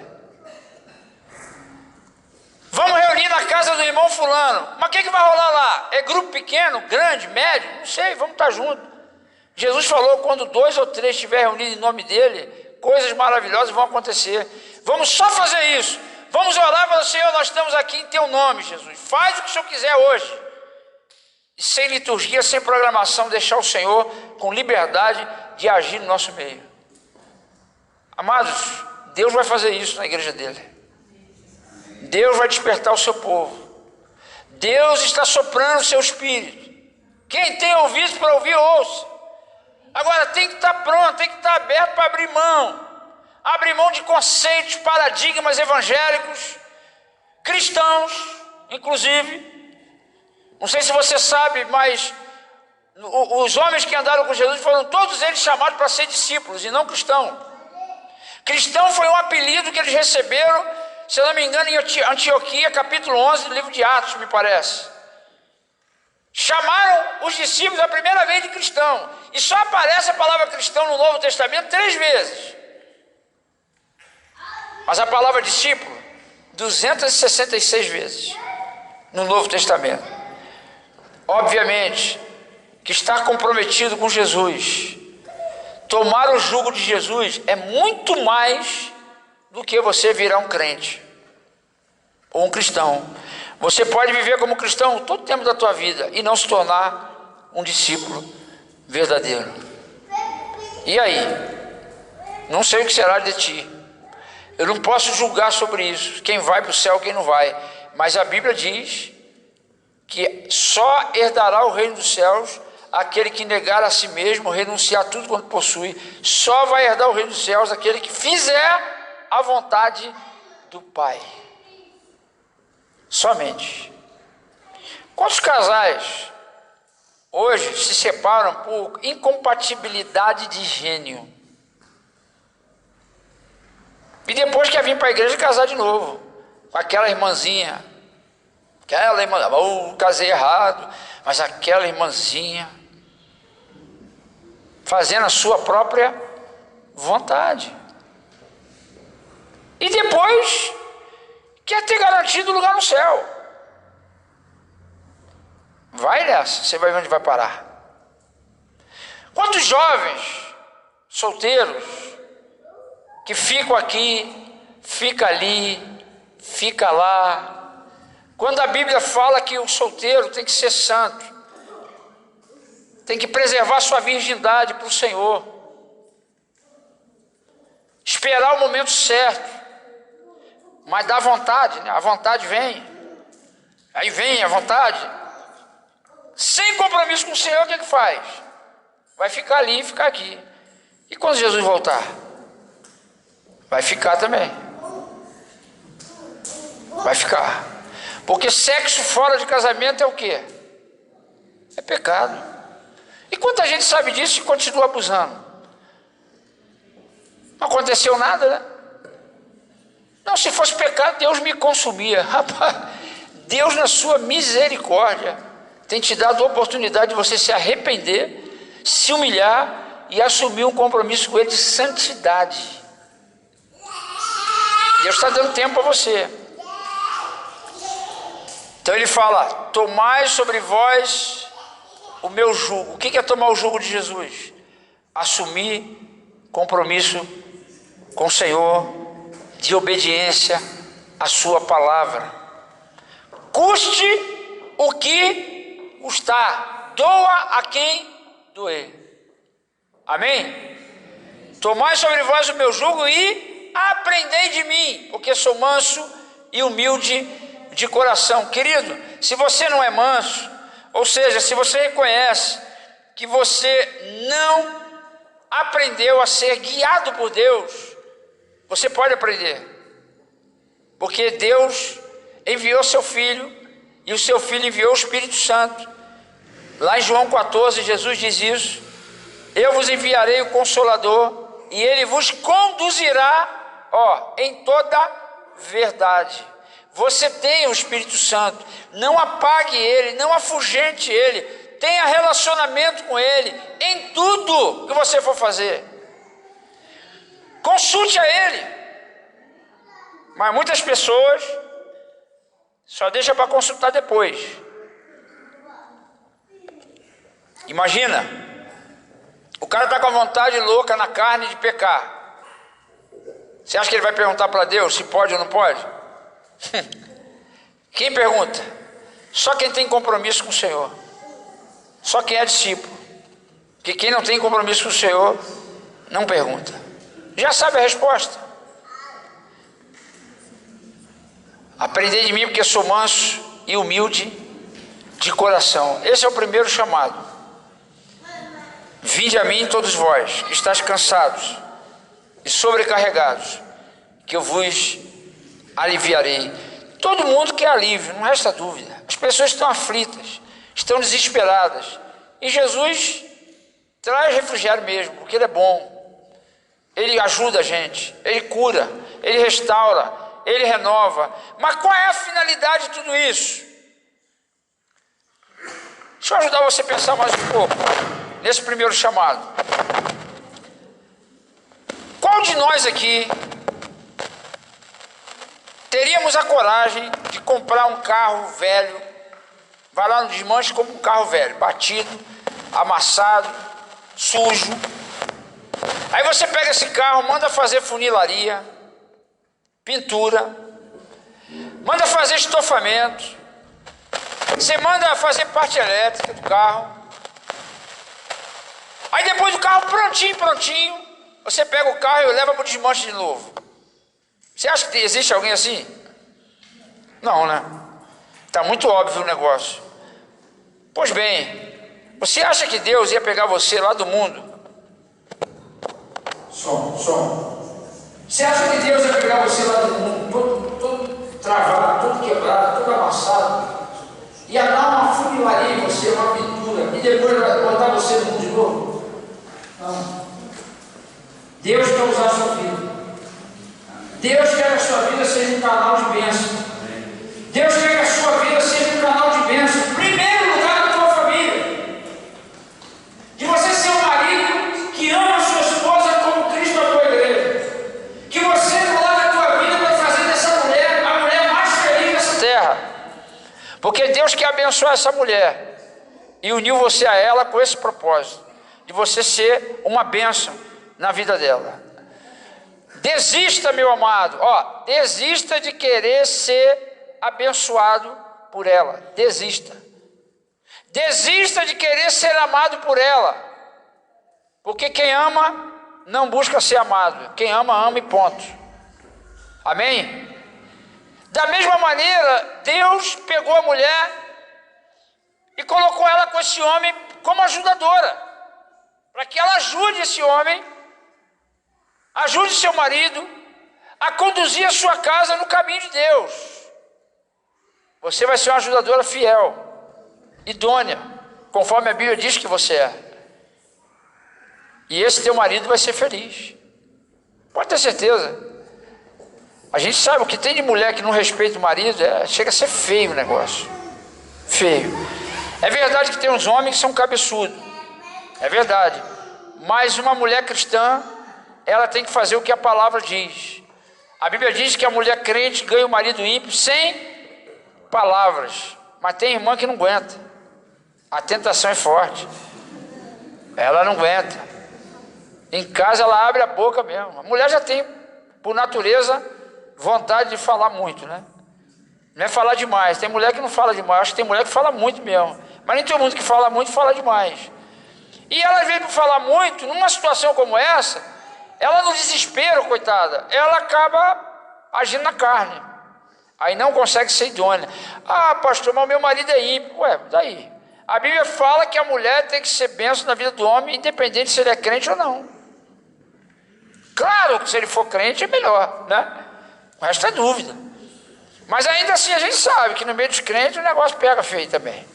Vamos reunir na casa do irmão fulano. Mas o que vai rolar lá? É grupo pequeno, grande, médio? Não sei, vamos estar juntos. Jesus falou, quando 2 ou 3 estiverem reunidos em nome dele, coisas maravilhosas vão acontecer. Vamos só fazer isso. Vamos orar para o Senhor, nós estamos aqui em teu nome, Jesus. Faz o que o Senhor quiser hoje. E sem liturgia, sem programação, deixar o Senhor com liberdade de agir no nosso meio. Amados, Deus vai fazer isso na igreja dele. Deus vai despertar o seu povo. Deus está soprando o seu espírito. Quem tem ouvido para ouvir, ouça. Agora tem que estar pronto, tem que estar aberto para abrir mão. Abrir mão de conceitos, paradigmas evangélicos, cristãos, inclusive. Não sei se você sabe, mas os homens que andaram com Jesus foram todos eles chamados para ser discípulos e não cristãos. Cristão foi um apelido que eles receberam, se eu não me engano, em Antioquia, capítulo 11 do livro de Atos, me parece. Chamaram os discípulos a primeira vez de cristão. E só aparece a palavra cristão no Novo Testamento 3 vezes. Mas a palavra discípulo, 266 vezes no Novo Testamento. Obviamente que estar comprometido com Jesus, tomar o jugo de Jesus, é muito mais do que você virar um crente ou um cristão. Você pode viver como cristão todo o tempo da tua vida e não se tornar um discípulo verdadeiro. E aí? Não sei o que será de ti. Eu não posso julgar sobre isso, quem vai para o céu, quem não vai. Mas a Bíblia diz que só herdará o reino dos céus aquele que negar a si mesmo, renunciar a tudo quanto possui. Só vai herdar o reino dos céus aquele que fizer a vontade do Pai. Somente. Quantos casais hoje se separam por incompatibilidade de gênio? E depois quer vir para a igreja casar de novo com aquela irmãzinha. Aquela irmã, casei errado, mas aquela irmãzinha fazendo a sua própria vontade. E depois quer ter garantido o lugar no céu. Vai nessa, você vai ver onde vai parar. Quantos jovens solteiros que ficam aqui, fica ali, fica lá. Quando a Bíblia fala que o solteiro tem que ser santo, tem que preservar sua virgindade para o Senhor, esperar o momento certo, mas dá vontade, né? A vontade vem, aí vem a vontade, sem compromisso com o Senhor, o que faz? Vai ficar ali e ficar aqui. E quando Jesus voltar? Vai ficar também. Vai ficar. Porque sexo fora de casamento é o quê? É pecado. E quanta gente sabe disso e continua abusando? Não aconteceu nada, né? Não, se fosse pecado, Deus me consumia. Rapaz, Deus na sua misericórdia tem te dado a oportunidade de você se arrepender, se humilhar e assumir um compromisso com Ele de santidade. Deus está dando tempo para você. Então ele fala: tomai sobre vós o meu jugo. O que é tomar o jugo de Jesus? Assumir compromisso com o Senhor, de obediência à sua palavra. Custe o que custar, doa a quem doer. Amém? Tomai sobre vós o meu jugo e aprendei de mim, porque sou manso e humilde de coração. Querido, se você não é manso, ou seja, se você reconhece que você não aprendeu a ser guiado por Deus, você pode aprender, porque Deus enviou seu Filho, e o seu Filho enviou o Espírito Santo. Lá em João 14, Jesus diz isso: eu vos enviarei o Consolador, e ele vos conduzirá, em toda verdade. Você tem o Espírito Santo, não apague ele, não afugente ele, tenha relacionamento com ele em tudo que você for fazer. Consulte a ele. Mas muitas pessoas só deixam para consultar depois. Imagina, o cara está com a vontade louca na carne de pecar. Você acha que ele vai perguntar para Deus se pode ou não pode? Quem pergunta? Só quem tem compromisso com o Senhor, só quem é discípulo. Porque quem não tem compromisso com o Senhor não pergunta, já sabe a resposta. Aprendei de mim, porque sou manso e humilde de coração. Esse é o primeiro chamado. Vinde a mim todos vós que estáis cansados e sobrecarregados, que eu vos aliviarei. Todo mundo quer alívio, não resta dúvida. As pessoas estão aflitas, estão desesperadas, e Jesus traz refrigério mesmo, porque Ele é bom. Ele ajuda a gente, Ele cura, Ele restaura, Ele renova. Mas qual é a finalidade de tudo isso? Deixa eu ajudar você a pensar mais um pouco nesse primeiro chamado. Qual de nós aqui teríamos a coragem de comprar um carro velho, vai lá no desmanche como um carro velho, batido, amassado, sujo. Aí você pega esse carro, manda fazer funilaria, pintura, manda fazer estofamento, você manda fazer parte elétrica do carro. Aí depois do carro prontinho, você pega o carro e leva para o desmanche de novo. Você acha que existe alguém assim? Não, né? Está muito óbvio o negócio. Pois bem, você acha que Deus ia pegar você lá do mundo? Som. Você acha que Deus ia pegar você lá do mundo, todo travado, todo quebrado, todo amassado, ia dar uma funilaria em você, uma pintura, e depois botar você no mundo de novo? Não. Deus quer usar a sua vida. Deus quer que a sua vida seja um canal de bênção. Deus quer que a sua vida seja um canal de bênção. Em primeiro lugar, na tua família. De você ser um marido que ama a sua esposa como Cristo amou a igreja. Que você coloca a tua vida para fazer dessa mulher a mulher mais feliz dessa terra. Porque Deus quer abençoar essa mulher e uniu você a ela com esse propósito, de você ser uma bênção na vida dela. Desista, meu amado, desista de querer ser abençoado por ela. Desista de querer ser amado por ela, porque quem ama não busca ser amado, quem ama e ponto. Amém? Da mesma maneira, Deus pegou a mulher e colocou ela com esse homem como ajudadora, para que ela ajude esse homem, ajude seu marido a conduzir a sua casa no caminho de Deus. Você vai ser uma ajudadora fiel, idônea, conforme a Bíblia diz que você é. E esse teu marido vai ser feliz. Pode ter certeza. A gente sabe o que tem de mulher que não respeita o marido, chega a ser feio o negócio. Feio. É verdade que tem uns homens que são cabeçudos. É verdade. Mas uma mulher cristã, ela tem que fazer o que a palavra diz. A Bíblia diz que a mulher crente ganha o marido ímpio sem palavras, mas tem irmã que não aguenta. A tentação é forte, ela não aguenta. Em casa ela abre a boca mesmo. A mulher já tem, por natureza, vontade de falar muito, né? Não é falar demais. Tem mulher que não fala demais. Acho que tem mulher que fala muito mesmo, mas nem todo mundo que fala muito fala demais. E ela veio para falar muito. Numa situação como essa, ela no desespero, coitada, ela acaba agindo na carne. Aí não consegue ser idônea. Pastor, mas o meu marido é ímpio. Daí? A Bíblia fala que a mulher tem que ser bênção na vida do homem, independente se ele é crente ou não. Claro que se ele for crente é melhor, né? O resto é dúvida. Mas ainda assim a gente sabe que no meio dos crentes o negócio pega feio também.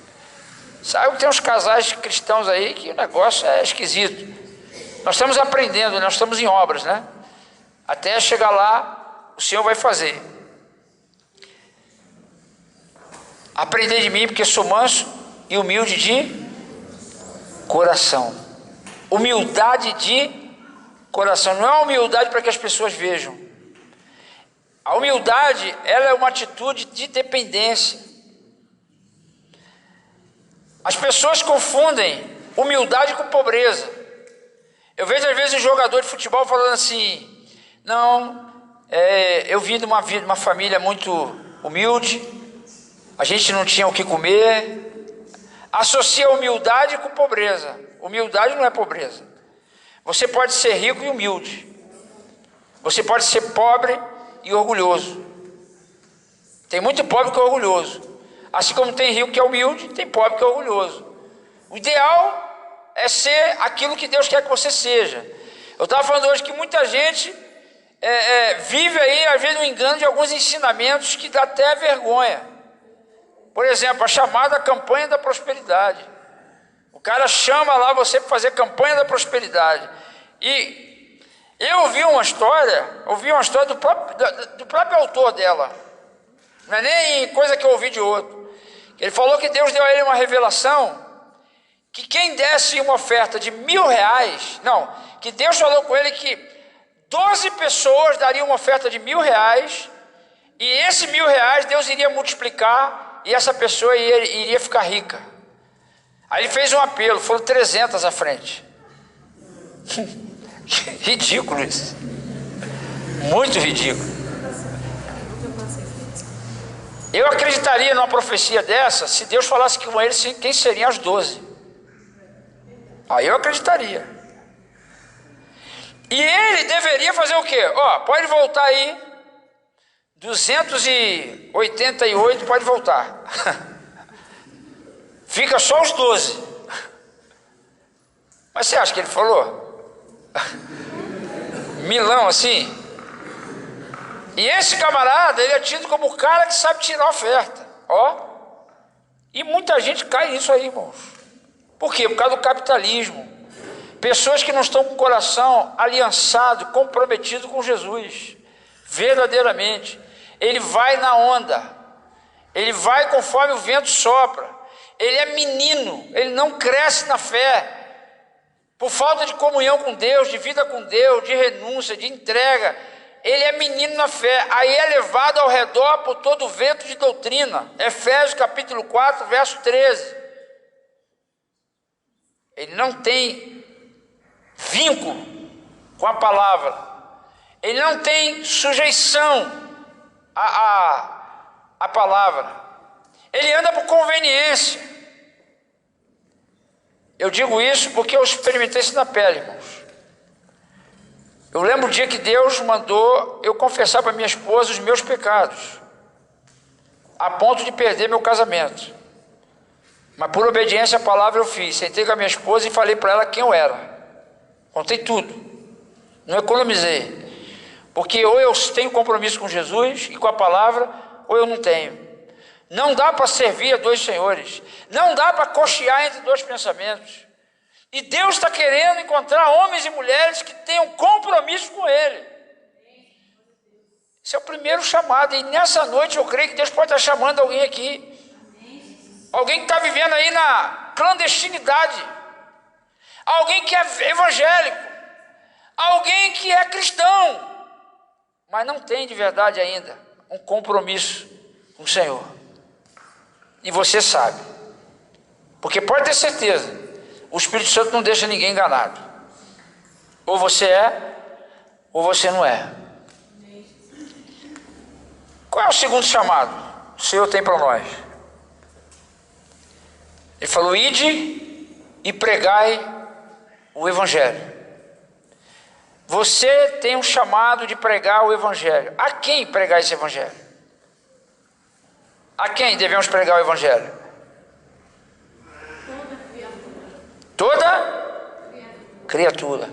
Sabe que tem uns casais cristãos aí que o negócio é esquisito. Nós estamos aprendendo, nós estamos em obras, né? Até chegar lá, o Senhor vai fazer. Aprender de mim, porque sou manso e humilde de coração. Humildade de coração. Não é uma humildade para que as pessoas vejam. A humildade, ela é uma atitude de dependência. As pessoas confundem humildade com pobreza. Eu vejo às vezes um jogador de futebol falando assim: não, eu vim de uma família muito humilde, a gente não tinha o que comer. Associa humildade com pobreza. Humildade não é pobreza. Você pode ser rico e humilde. Você pode ser pobre e orgulhoso. Tem muito pobre que é orgulhoso. Assim como tem rico que é humilde, tem pobre que é orgulhoso. O ideal é ser aquilo que Deus quer que você seja. Eu estava falando hoje que muita gente vive aí, às vezes, no engano de alguns ensinamentos que dá até vergonha. Por exemplo, a chamada campanha da prosperidade. O cara chama lá você para fazer campanha da prosperidade. E Eu ouvi uma história do próprio autor dela. Não é nem coisa que eu ouvi de outro. Ele falou que Deus deu a ele uma revelação, que quem desse uma oferta de R$1.000, não, que Deus falou com ele que 12 pessoas dariam uma oferta de R$1.000, e esse R$1.000 Deus iria multiplicar, e essa pessoa iria ficar rica. Aí ele fez um apelo, foram 300 à frente. Ridículo isso. Muito ridículo. Eu acreditaria numa profecia dessa se Deus falasse com ele quem seriam as 12. Aí eu acreditaria. E ele deveria fazer o quê? Ó, pode voltar aí. 288, pode voltar. Fica só os 12. Mas você acha que ele falou? Milão assim. E esse camarada, ele é tido como o cara que sabe tirar a oferta. Ó. E muita gente cai nisso aí, irmãos. Por quê? Por causa do capitalismo. Pessoas que não estão com o coração aliançado, comprometido com Jesus. Verdadeiramente. Ele vai na onda. Ele vai conforme o vento sopra. Ele é menino. Ele não cresce na fé. Por falta de comunhão com Deus, de vida com Deus, de renúncia, de entrega. Ele é menino na fé. Aí é levado ao redor por todo o vento de doutrina. Efésios capítulo 4, verso 13. Ele não tem vínculo com a palavra. Ele não tem sujeição à palavra. Ele anda por conveniência. Eu digo isso porque eu experimentei isso na pele, irmãos. Eu lembro o dia que Deus mandou eu confessar para minha esposa os meus pecados, a ponto de perder meu casamento. Mas por obediência à palavra eu fiz. Sentei com a minha esposa e falei para ela quem eu era. Contei tudo. Não economizei. Porque ou eu tenho compromisso com Jesus e com a palavra, ou eu não tenho. Não dá para servir a dois senhores. Não dá para cochear entre dois pensamentos. E Deus está querendo encontrar homens e mulheres que tenham compromisso com Ele. Esse é o primeiro chamado. E nessa noite eu creio que Deus pode estar chamando alguém aqui. Alguém que está vivendo aí na clandestinidade. Alguém que é evangélico. Alguém que é cristão. Mas não tem de verdade ainda um compromisso com o Senhor. E você sabe. Porque pode ter certeza. O Espírito Santo não deixa ninguém enganado. Ou você é, ou você não é. Qual é o segundo chamado que o Senhor tem para nós? Ele falou: ide e pregai o Evangelho. Você tem um chamado de pregar o Evangelho. A quem pregar esse Evangelho? A quem devemos pregar o Evangelho? Toda criatura.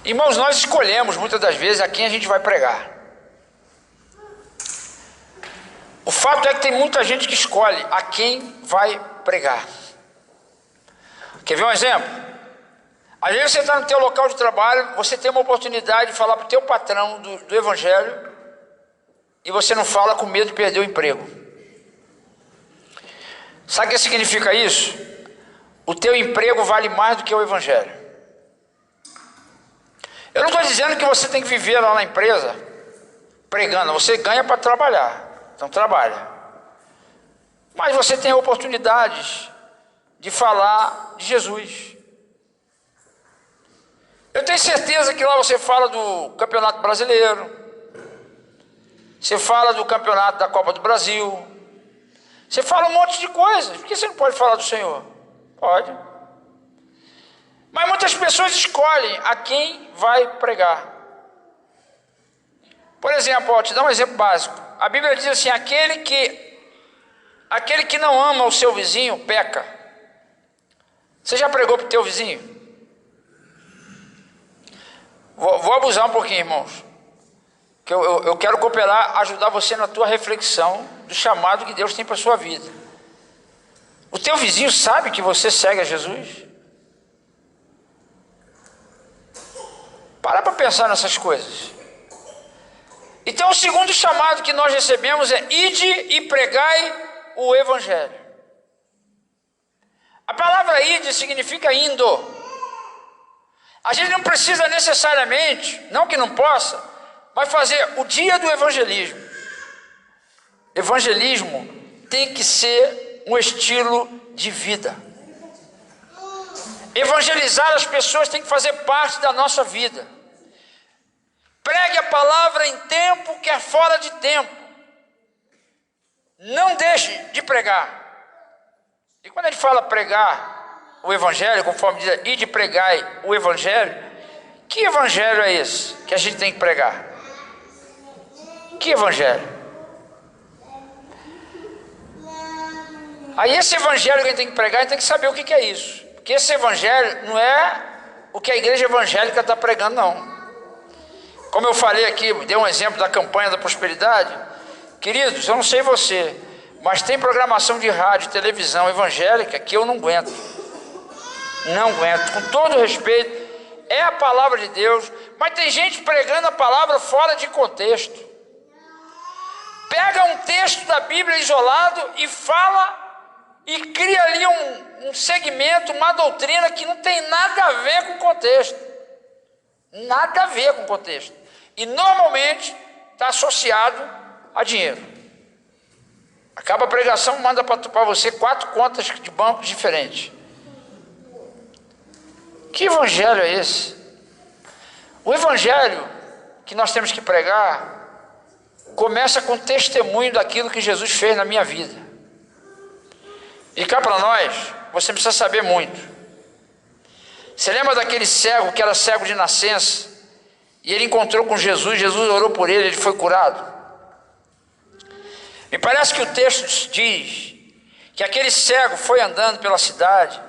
Irmãos, nós escolhemos muitas das vezes a quem a gente vai pregar. O fato é que tem muita gente que escolhe a quem vai pregar. Quer ver um exemplo? Às vezes você está no teu local de trabalho, você tem uma oportunidade de falar para o teu patrão do Evangelho e você não fala com medo de perder o emprego. Sabe o que significa isso? O teu emprego vale mais do que o Evangelho. Eu não estou dizendo que você tem que viver lá na empresa pregando. Você ganha para trabalhar, então trabalha. Mas você tem oportunidades de falar de Jesus. Eu tenho certeza que lá você fala do Campeonato Brasileiro, você fala do Campeonato da Copa do Brasil, você fala um monte de coisas. Por que você não pode falar do Senhor? Pode. Mas muitas pessoas escolhem a quem vai pregar. Por exemplo, te dar um exemplo básico. A Bíblia diz assim: aquele que não ama o seu vizinho, peca. Você já pregou para o teu vizinho? Vou abusar um pouquinho, irmãos. Que eu quero cooperar, ajudar você na tua reflexão do chamado que Deus tem para a sua vida. O teu vizinho sabe que você segue a Jesus? Para pensar nessas coisas. Então, o segundo chamado que nós recebemos é: ide e pregai o evangelho. A palavra ide significa indo. A gente não precisa necessariamente, não que não possa, mas fazer o dia do evangelismo. Evangelismo tem que ser um estilo de vida. Evangelizar as pessoas tem que fazer parte da nossa vida. Pregue a palavra em tempo, quer fora de tempo. Não deixe de pregar. E quando a gente fala pregar o evangelho, conforme diz, ide pregai o evangelho, que evangelho é esse que a gente tem que pregar? Que evangelho? Aí esse evangelho que a gente tem que pregar, a gente tem que saber o que é isso. Porque esse evangelho não é o que a igreja evangélica está pregando, não. Como eu falei aqui, dei um exemplo da campanha da prosperidade. Queridos, eu não sei você, mas tem programação de rádio, televisão evangélica que eu não aguento. Não aguento, com todo respeito, é a palavra de Deus, mas tem gente pregando a palavra fora de contexto. Pega um texto da Bíblia isolado e fala e cria ali um segmento, uma doutrina que não tem nada a ver com o contexto. Nada a ver com o contexto. E normalmente está associado a dinheiro. Acaba a pregação, manda para você 4 contas de bancos diferentes. Que evangelho é esse? O evangelho que nós temos que pregar começa com testemunho daquilo que Jesus fez na minha vida. E cá para nós, você precisa saber muito. Você lembra daquele cego que era cego de nascença? E ele encontrou com Jesus, Jesus orou por ele, ele foi curado. Me parece que o texto diz que aquele cego foi andando pela cidade,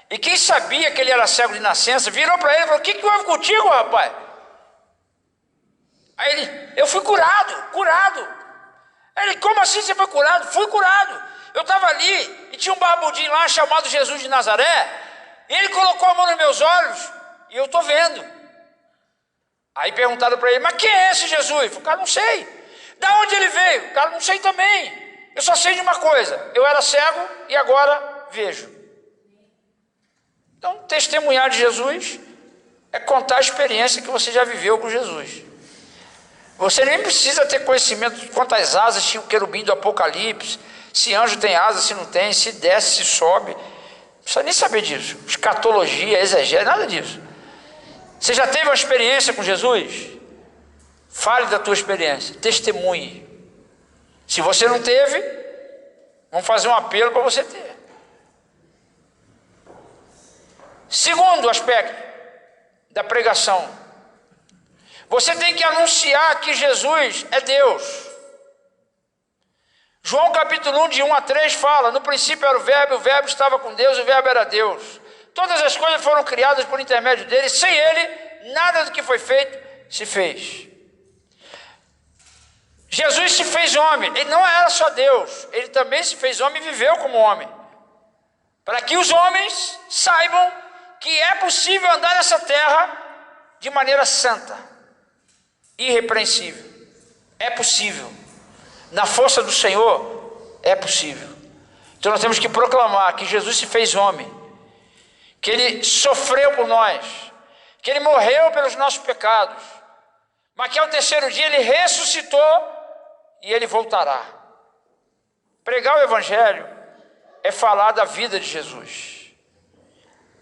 e quem sabia que ele era cego de nascença, virou para ele e falou: o que houve contigo, rapaz? Aí ele: eu fui curado. Aí ele: como assim você foi curado? Fui curado. Eu estava ali e tinha um barbudinho lá chamado Jesus de Nazaré, e ele colocou a mão nos meus olhos e eu estou vendo. Aí perguntaram para ele: mas quem é esse Jesus? Ele falou: cara, não sei. Da onde ele veio? Cara, não sei também. Eu só sei de uma coisa: eu era cego e agora vejo. Então, testemunhar de Jesus é contar a experiência que você já viveu com Jesus. Você nem precisa ter conhecimento de quantas asas tinha o querubim do Apocalipse, se anjo tem asa, se não tem, se desce, se sobe. Não precisa nem saber disso. Escatologia, exegese, nada disso. Você já teve uma experiência com Jesus? Fale da tua experiência, testemunhe. Se você não teve, vamos fazer um apelo para você ter. Segundo aspecto da pregação: você tem que anunciar que Jesus é Deus. João capítulo 1, de 1 a 3 fala: no princípio era o verbo estava com Deus, o verbo era Deus. Todas as coisas foram criadas por intermédio dele, sem ele, nada do que foi feito se fez. Jesus se fez homem, ele não era só Deus, ele também se fez homem e viveu como homem, para que os homens saibam que é possível andar nessa terra de maneira santa, irrepreensível. É possível, na força do Senhor é possível. Então nós temos que proclamar que Jesus se fez homem, que ele sofreu por nós, que ele morreu pelos nossos pecados, mas que ao terceiro dia ele ressuscitou e ele voltará. Pregar o evangelho é falar da vida de Jesus,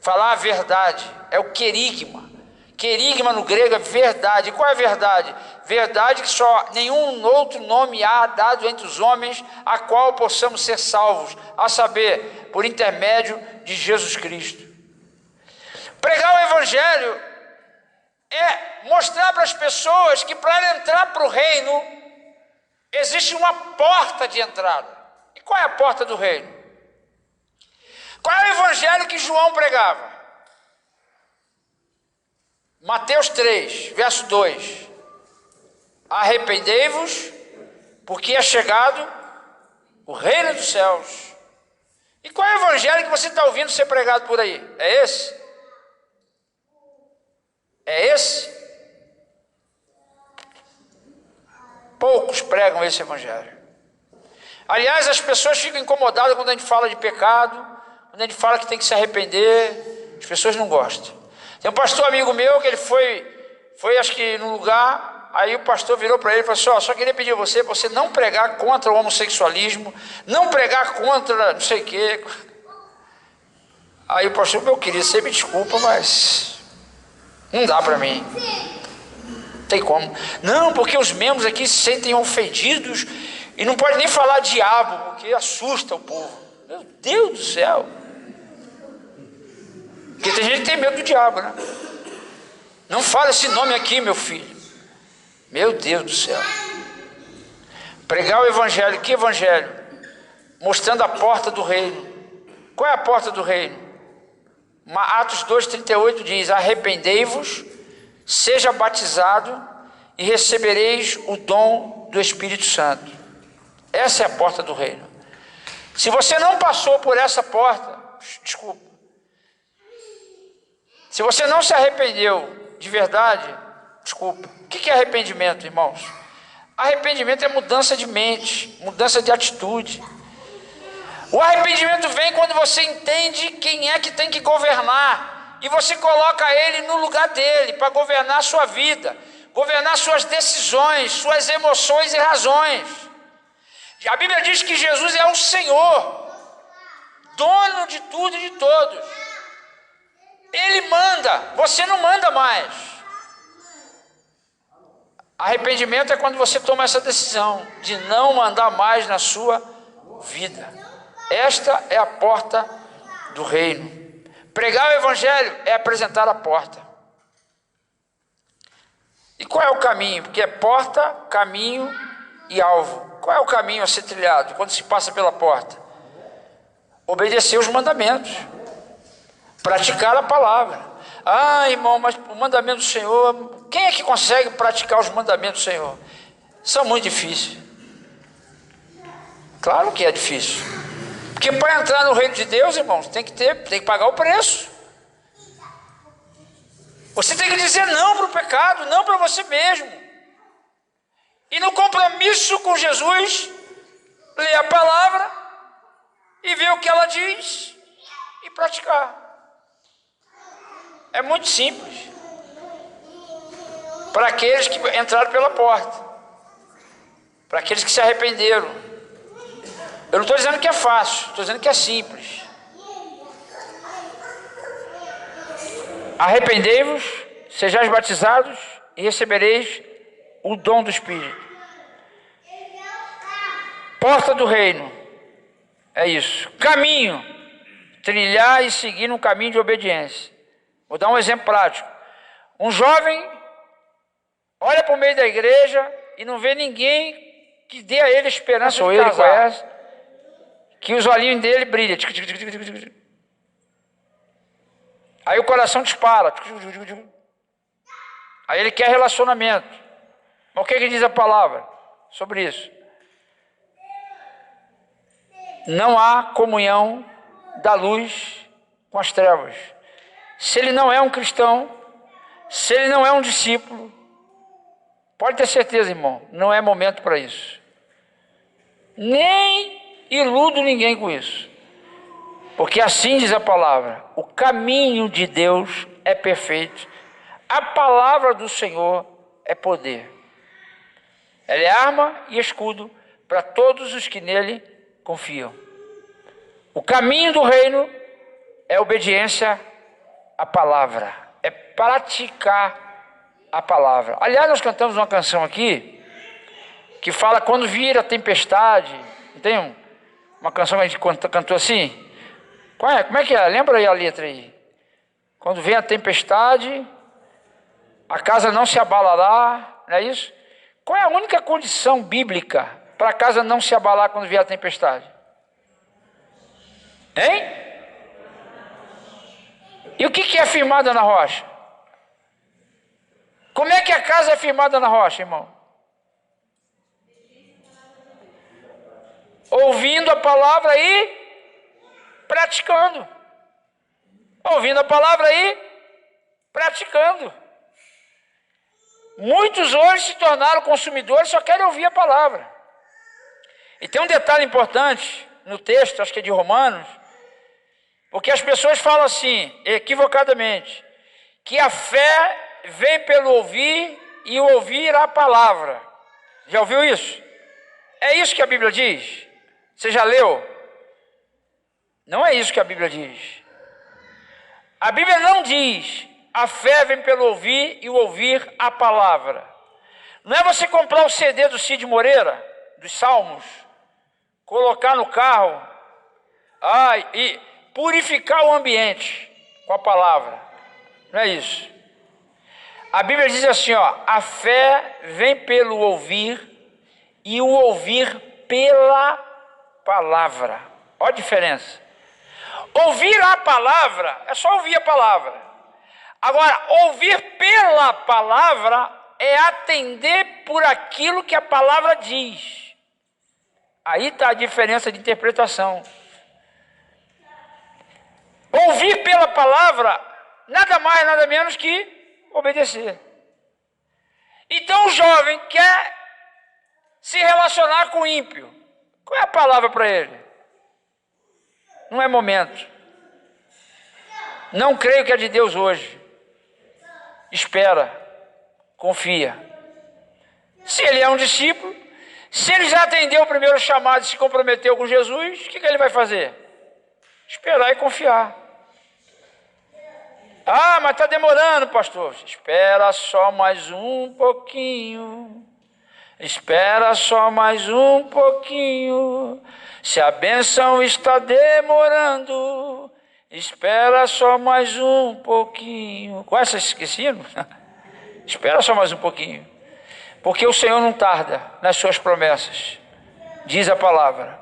falar a verdade, é o querigma. Querigma no grego é verdade. Qual é a verdade? Verdade que só nenhum outro nome há dado entre os homens a qual possamos ser salvos, a saber, por intermédio de Jesus Cristo. Pregar o evangelho é mostrar para as pessoas que para entrar para o reino existe uma porta de entrada. E qual é a porta do reino? Qual é o evangelho que João pregava? Mateus 3, verso 2: arrependei-vos, porque é chegado o reino dos céus. E qual é o evangelho que você está ouvindo ser pregado por aí? É esse? É esse? Poucos pregam esse evangelho. Aliás, as pessoas ficam incomodadas quando a gente fala de pecado, quando a gente fala que tem que se arrepender. As pessoas não gostam. Tem um pastor amigo meu que ele foi acho que num lugar, aí o pastor virou para ele e falou assim: só queria pedir a você não pregar contra o homossexualismo, não pregar contra não sei o quê. Aí o pastor, meu querido, você me desculpa, mas não dá para mim. Não tem como. Não, porque os membros aqui se sentem ofendidos e não pode nem falar diabo, porque assusta o povo. Meu Deus do céu. Porque tem gente que tem medo do diabo, né? Não fala esse nome aqui, meu filho. Meu Deus do céu. Pregar o evangelho. Que evangelho? Mostrando a porta do reino. Qual é a porta do reino? Atos 2,38 diz: arrependei-vos, seja batizado e recebereis o dom do Espírito Santo. Essa é a porta do reino. Se você não passou por essa porta, desculpa, se você não se arrependeu de verdade, desculpa. O que é arrependimento, irmãos? Arrependimento é mudança de mente, mudança de atitude. O arrependimento vem quando você entende quem é que tem que governar e você coloca ele no lugar dele para governar a sua vida, governar suas decisões, suas emoções e razões. A Bíblia diz que Jesus é o Senhor, dono de tudo e de todos. Ele manda, você não manda mais. Arrependimento é quando você toma essa decisão de não mandar mais na sua vida. Esta é a porta do reino. Pregar o evangelho é apresentar a porta. E qual é o caminho? Porque é porta, caminho e alvo. Qual é o caminho a ser trilhado quando se passa pela porta? Obedecer os mandamentos. Praticar a palavra. Ah, irmão, mas o mandamento do Senhor, quem é que consegue praticar os mandamentos do Senhor? São muito difíceis. Claro que é difícil. Porque para entrar no reino de Deus, irmãos, tem que pagar o preço. Você tem que dizer não para o pecado, não para você mesmo. E no compromisso com Jesus, ler a palavra e ver o que ela diz e praticar. É muito simples. Para aqueles que entraram pela porta, para aqueles que se arrependeram. Eu não estou dizendo que é fácil, estou dizendo que é simples. Arrependei-vos, sejais batizados e recebereis o dom do Espírito. Porta do reino, é isso. Caminho, trilhar e seguir um caminho de obediência. Vou dar um exemplo prático. Um jovem olha para o meio da igreja e não vê ninguém que dê a ele esperança de casar, que os olhinhos dele brilham. Aí o coração dispara. Aí ele quer relacionamento. Mas o que diz a palavra sobre isso? Não há comunhão da luz com as trevas. Se ele não é um cristão, se ele não é um discípulo, pode ter certeza, irmão, não é momento para isso. Nem iludo ninguém com isso. Porque assim diz a palavra: o caminho de Deus é perfeito, a palavra do Senhor é poder. Ela é arma e escudo para todos os que nele confiam. O caminho do reino é obediência à palavra, é praticar a palavra. Aliás, nós cantamos uma canção aqui que fala quando vir a tempestade. Não tem uma canção que a gente cantou assim? Como é que é? Lembra aí a letra aí. Quando vem a tempestade, a casa não se abalará, não é isso? Qual é a única condição bíblica para a casa não se abalar quando vier a tempestade? Hein? E o que é firmada na rocha? Como é que a casa é firmada na rocha, irmão? Ouvindo a palavra e praticando. Ouvindo a palavra e praticando. Muitos hoje se tornaram consumidores, só querem ouvir a palavra. E tem um detalhe importante no texto, acho que é de Romanos, porque as pessoas falam assim, equivocadamente, que a fé vem pelo ouvir e o ouvir a palavra. Já ouviu isso? É isso que a Bíblia diz? Você já leu? Não é isso que a Bíblia diz. A Bíblia não diz a fé vem pelo ouvir e o ouvir a palavra. Não é você comprar o CD do Cid Moreira, dos Salmos, colocar no carro e purificar o ambiente com a palavra. Não é isso. A Bíblia diz assim, a fé vem pelo ouvir e o ouvir pela palavra. Olha a diferença. Ouvir a palavra é só ouvir a palavra. Agora, ouvir pela palavra é atender por aquilo que a palavra diz. Aí está a diferença de interpretação. Ouvir pela palavra, nada mais, nada menos que obedecer. Então o jovem quer se relacionar com o ímpio. Qual é a palavra para ele? Não é momento. Não creio que é de Deus hoje. Espera, confia. Se ele é um discípulo, se ele já atendeu o primeiro chamado e se comprometeu com Jesus, o que ele vai fazer? Esperar e confiar. Ah, mas está demorando, pastor. Espera só mais um pouquinho. Espera só mais um pouquinho. Se a bênção está demorando, espera só mais um pouquinho. Com essa esquecido? Espera só mais um pouquinho. Porque o Senhor não tarda nas suas promessas. Diz a palavra.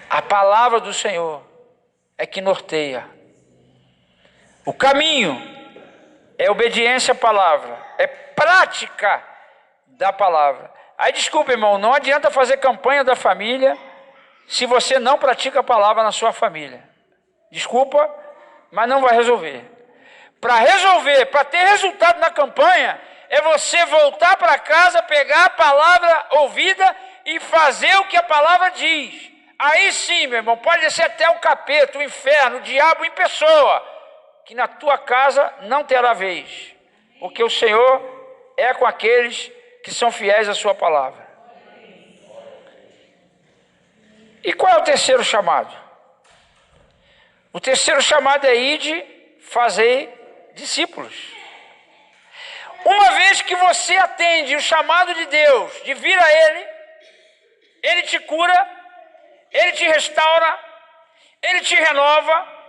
A palavra do Senhor é que norteia. O caminho é obediência à palavra. É prática da palavra. Aí desculpa, irmão, não adianta fazer campanha da família se você não pratica a palavra na sua família. Desculpa, mas não vai resolver. Para resolver, para ter resultado na campanha, é você voltar para casa, pegar a palavra ouvida e fazer o que a palavra diz. Aí sim, meu irmão, pode ser até o capeta, o inferno, o diabo em pessoa, que na tua casa não terá vez, porque o Senhor é com aqueles que são fiéis à sua palavra. E qual é o terceiro chamado? O terceiro chamado é ide, fazei discípulos. Uma vez que você atende o chamado de Deus, de vir a Ele, Ele te cura, Ele te restaura, Ele te renova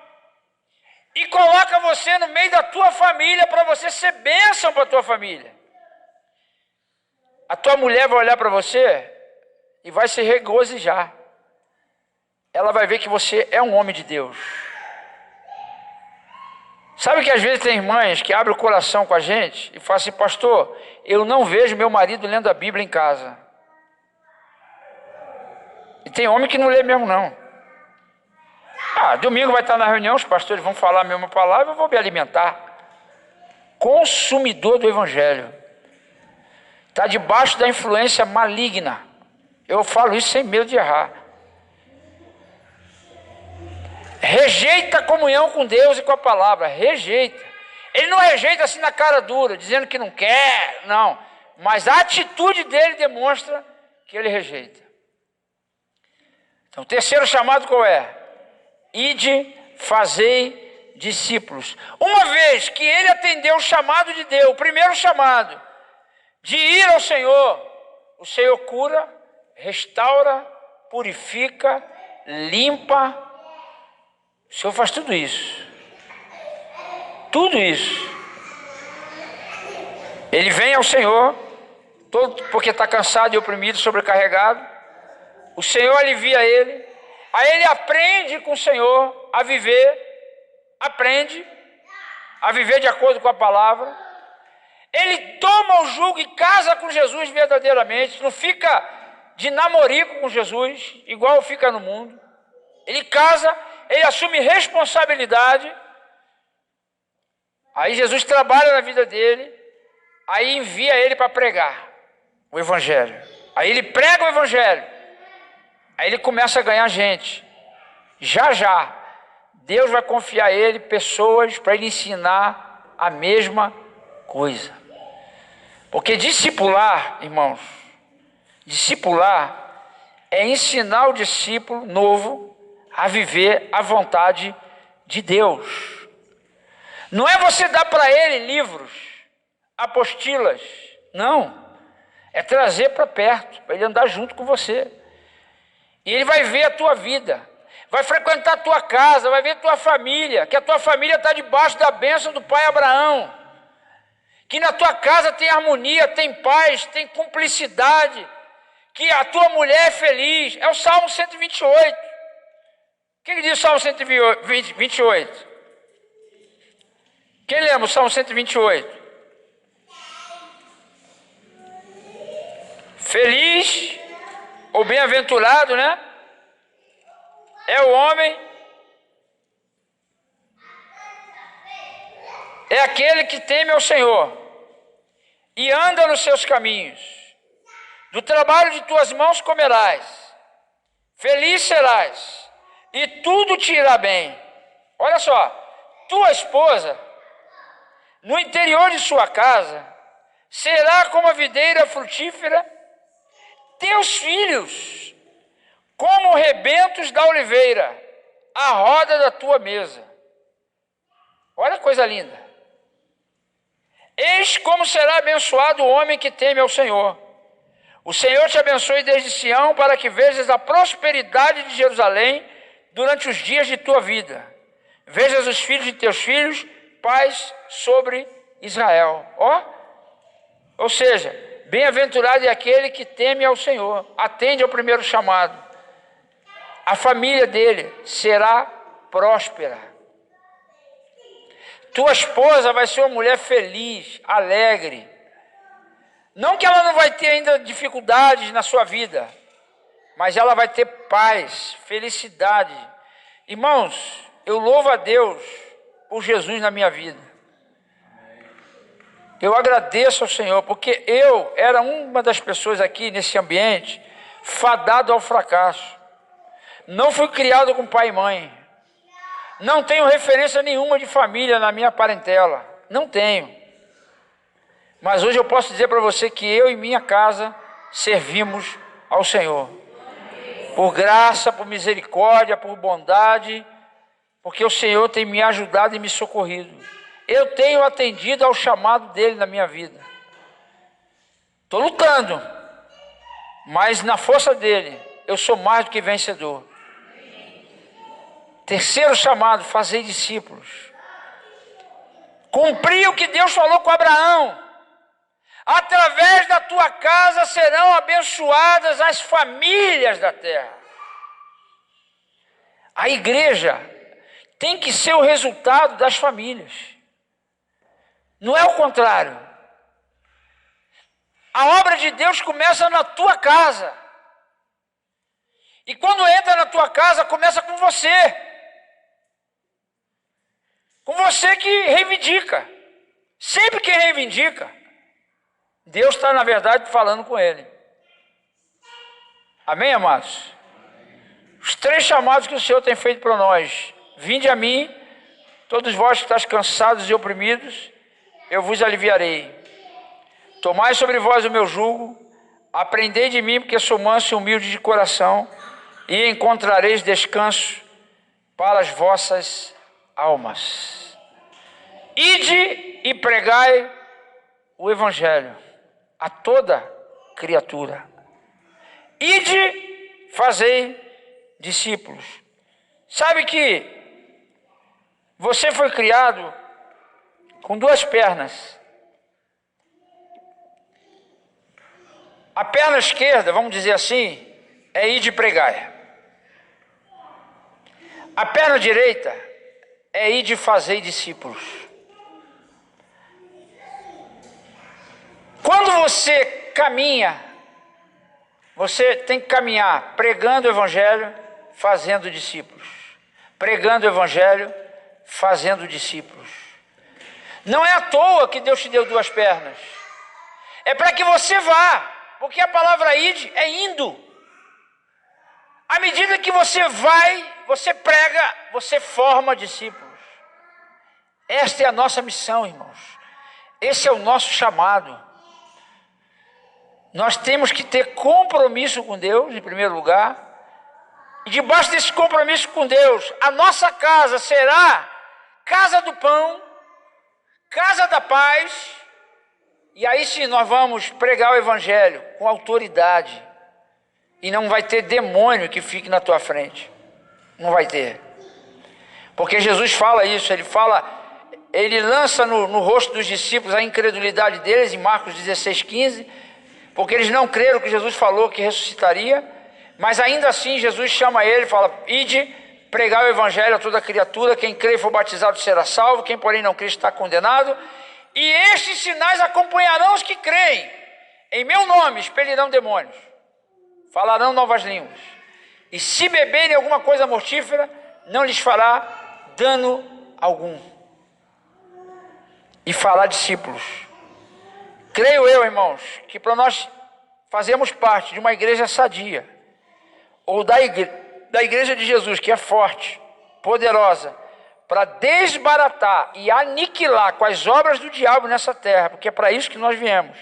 e coloca você no meio da tua família para você ser bênção para a tua família. A tua mulher vai olhar para você e vai se regozijar. Ela vai ver que você é um homem de Deus. Sabe que às vezes tem irmãs que abrem o coração com a gente e falam assim, pastor, eu não vejo meu marido lendo a Bíblia em casa. E tem homem que não lê mesmo não. Domingo vai estar na reunião, os pastores vão falar a mesma palavra, eu vou me alimentar. Consumidor do Evangelho. Está debaixo da influência maligna. Eu falo isso sem medo de errar. Rejeita a comunhão com Deus e com a palavra. Rejeita. Ele não rejeita assim na cara dura, dizendo que não quer, não. Mas a atitude dele demonstra que ele rejeita. Então, o terceiro chamado qual é? Ide, fazei discípulos. Uma vez que ele atendeu o chamado de Deus, o primeiro chamado, de ir ao Senhor, o Senhor cura, restaura, purifica, limpa. O Senhor faz tudo isso. Tudo isso. Ele vem ao Senhor, todo porque está cansado e oprimido, sobrecarregado. O Senhor alivia ele. Aí ele aprende com o Senhor a viver. Aprende a viver de acordo com a palavra. Ele toma o jugo e casa com Jesus verdadeiramente. Não fica de namorico com Jesus, igual fica no mundo. Ele casa, ele assume responsabilidade. Aí Jesus trabalha na vida dele. Aí envia ele para pregar o evangelho. Aí ele prega o evangelho. Aí ele começa a ganhar gente. Já, Deus vai confiar a ele pessoas para ele ensinar a mesma coisa. Porque discipular, irmãos, discipular é ensinar o discípulo novo a viver a vontade de Deus. Não é você dar para ele livros, apostilas, não. É trazer para perto, para ele andar junto com você. E ele vai ver a tua vida, vai frequentar a tua casa, vai ver a tua família, que a tua família está debaixo da bênção do pai Abraão, que na tua casa tem harmonia, tem paz, tem cumplicidade, que a tua mulher é feliz. É o Salmo 128. O que diz o Salmo 128? Quem lembra o Salmo 128? Feliz ou bem-aventurado, né? É o homem, é aquele que teme ao Senhor e anda nos seus caminhos. Do trabalho de tuas mãos comerás, feliz serás, e tudo te irá bem. Olha só, tua esposa, no interior de sua casa, será como a videira frutífera, teus filhos, como rebentos da oliveira, à roda da tua mesa. Olha que coisa linda. Eis como será abençoado o homem que teme ao Senhor. O Senhor te abençoe desde Sião, para que vejas a prosperidade de Jerusalém durante os dias de tua vida. Vejas os filhos de teus filhos, paz sobre Israel. Ou seja, bem-aventurado é aquele que teme ao Senhor, atende ao primeiro chamado. A família dele será próspera. Tua esposa vai ser uma mulher feliz, alegre. Não que ela não vai ter ainda dificuldades na sua vida, mas ela vai ter paz, felicidade. Irmãos, eu louvo a Deus por Jesus na minha vida. Eu agradeço ao Senhor, porque eu era uma das pessoas aqui nesse ambiente fadado ao fracasso. Não fui criado com pai e mãe. Não tenho referência nenhuma de família na minha parentela. Não tenho. Mas hoje eu posso dizer para você que eu e minha casa servimos ao Senhor. Por graça, por misericórdia, por bondade, porque o Senhor tem me ajudado e me socorrido. Eu tenho atendido ao chamado dele na minha vida. Estou lutando, mas na força dele eu sou mais do que vencedor. Terceiro chamado, fazer discípulos. Cumprir o que Deus falou com Abraão. Através da tua casa serão abençoadas as famílias da terra. A igreja tem que ser o resultado das famílias. Não é o contrário. A obra de Deus começa na tua casa. E quando entra na tua casa, começa com você. Com você que reivindica. Sempre que reivindica, Deus está, na verdade, falando com ele. Amém, amados? Os 3 chamados que o Senhor tem feito para nós. Vinde a mim, todos vós que estáis cansados e oprimidos, eu vos aliviarei. Tomai sobre vós o meu jugo, aprendei de mim, porque sou manso e humilde de coração, e encontrareis descanso para as vossas almas. Ide e pregai o evangelho a toda criatura. Ide, fazei discípulos. Sabe que você foi criado com 2 pernas. A perna esquerda, vamos dizer assim, é ir de pregar. A perna direita é ir de fazer discípulos. Quando você caminha, você tem que caminhar pregando o evangelho, fazendo discípulos. Pregando o evangelho, fazendo discípulos. Não é à toa que Deus te deu 2 pernas. É para que você vá, porque a palavra ide é indo. À medida que você vai, você prega, você forma discípulos. Esta é a nossa missão, irmãos. Esse é o nosso chamado. Nós temos que ter compromisso com Deus, em primeiro lugar. E debaixo desse compromisso com Deus, a nossa casa será casa do pão, casa da paz. E aí sim nós vamos pregar o evangelho com autoridade. E não vai ter demônio que fique na tua frente. Não vai ter. Porque Jesus fala isso, ele lança no rosto dos discípulos a incredulidade deles, em Marcos 16:15, porque eles não creram que Jesus falou que ressuscitaria, mas ainda assim Jesus chama ele e fala: ide pregar o evangelho a toda criatura, quem crê e for batizado será salvo, quem porém não crê está condenado, e estes sinais acompanharão os que creem, em meu nome expelirão demônios, falarão novas línguas, e se beberem alguma coisa mortífera, não lhes fará dano algum. E fará discípulos. Creio eu, irmãos, que para nós fazermos parte de uma igreja sadia, ou da igreja de Jesus, que é forte, poderosa, para desbaratar e aniquilar com as obras do diabo nessa terra, porque é para isso que nós viemos.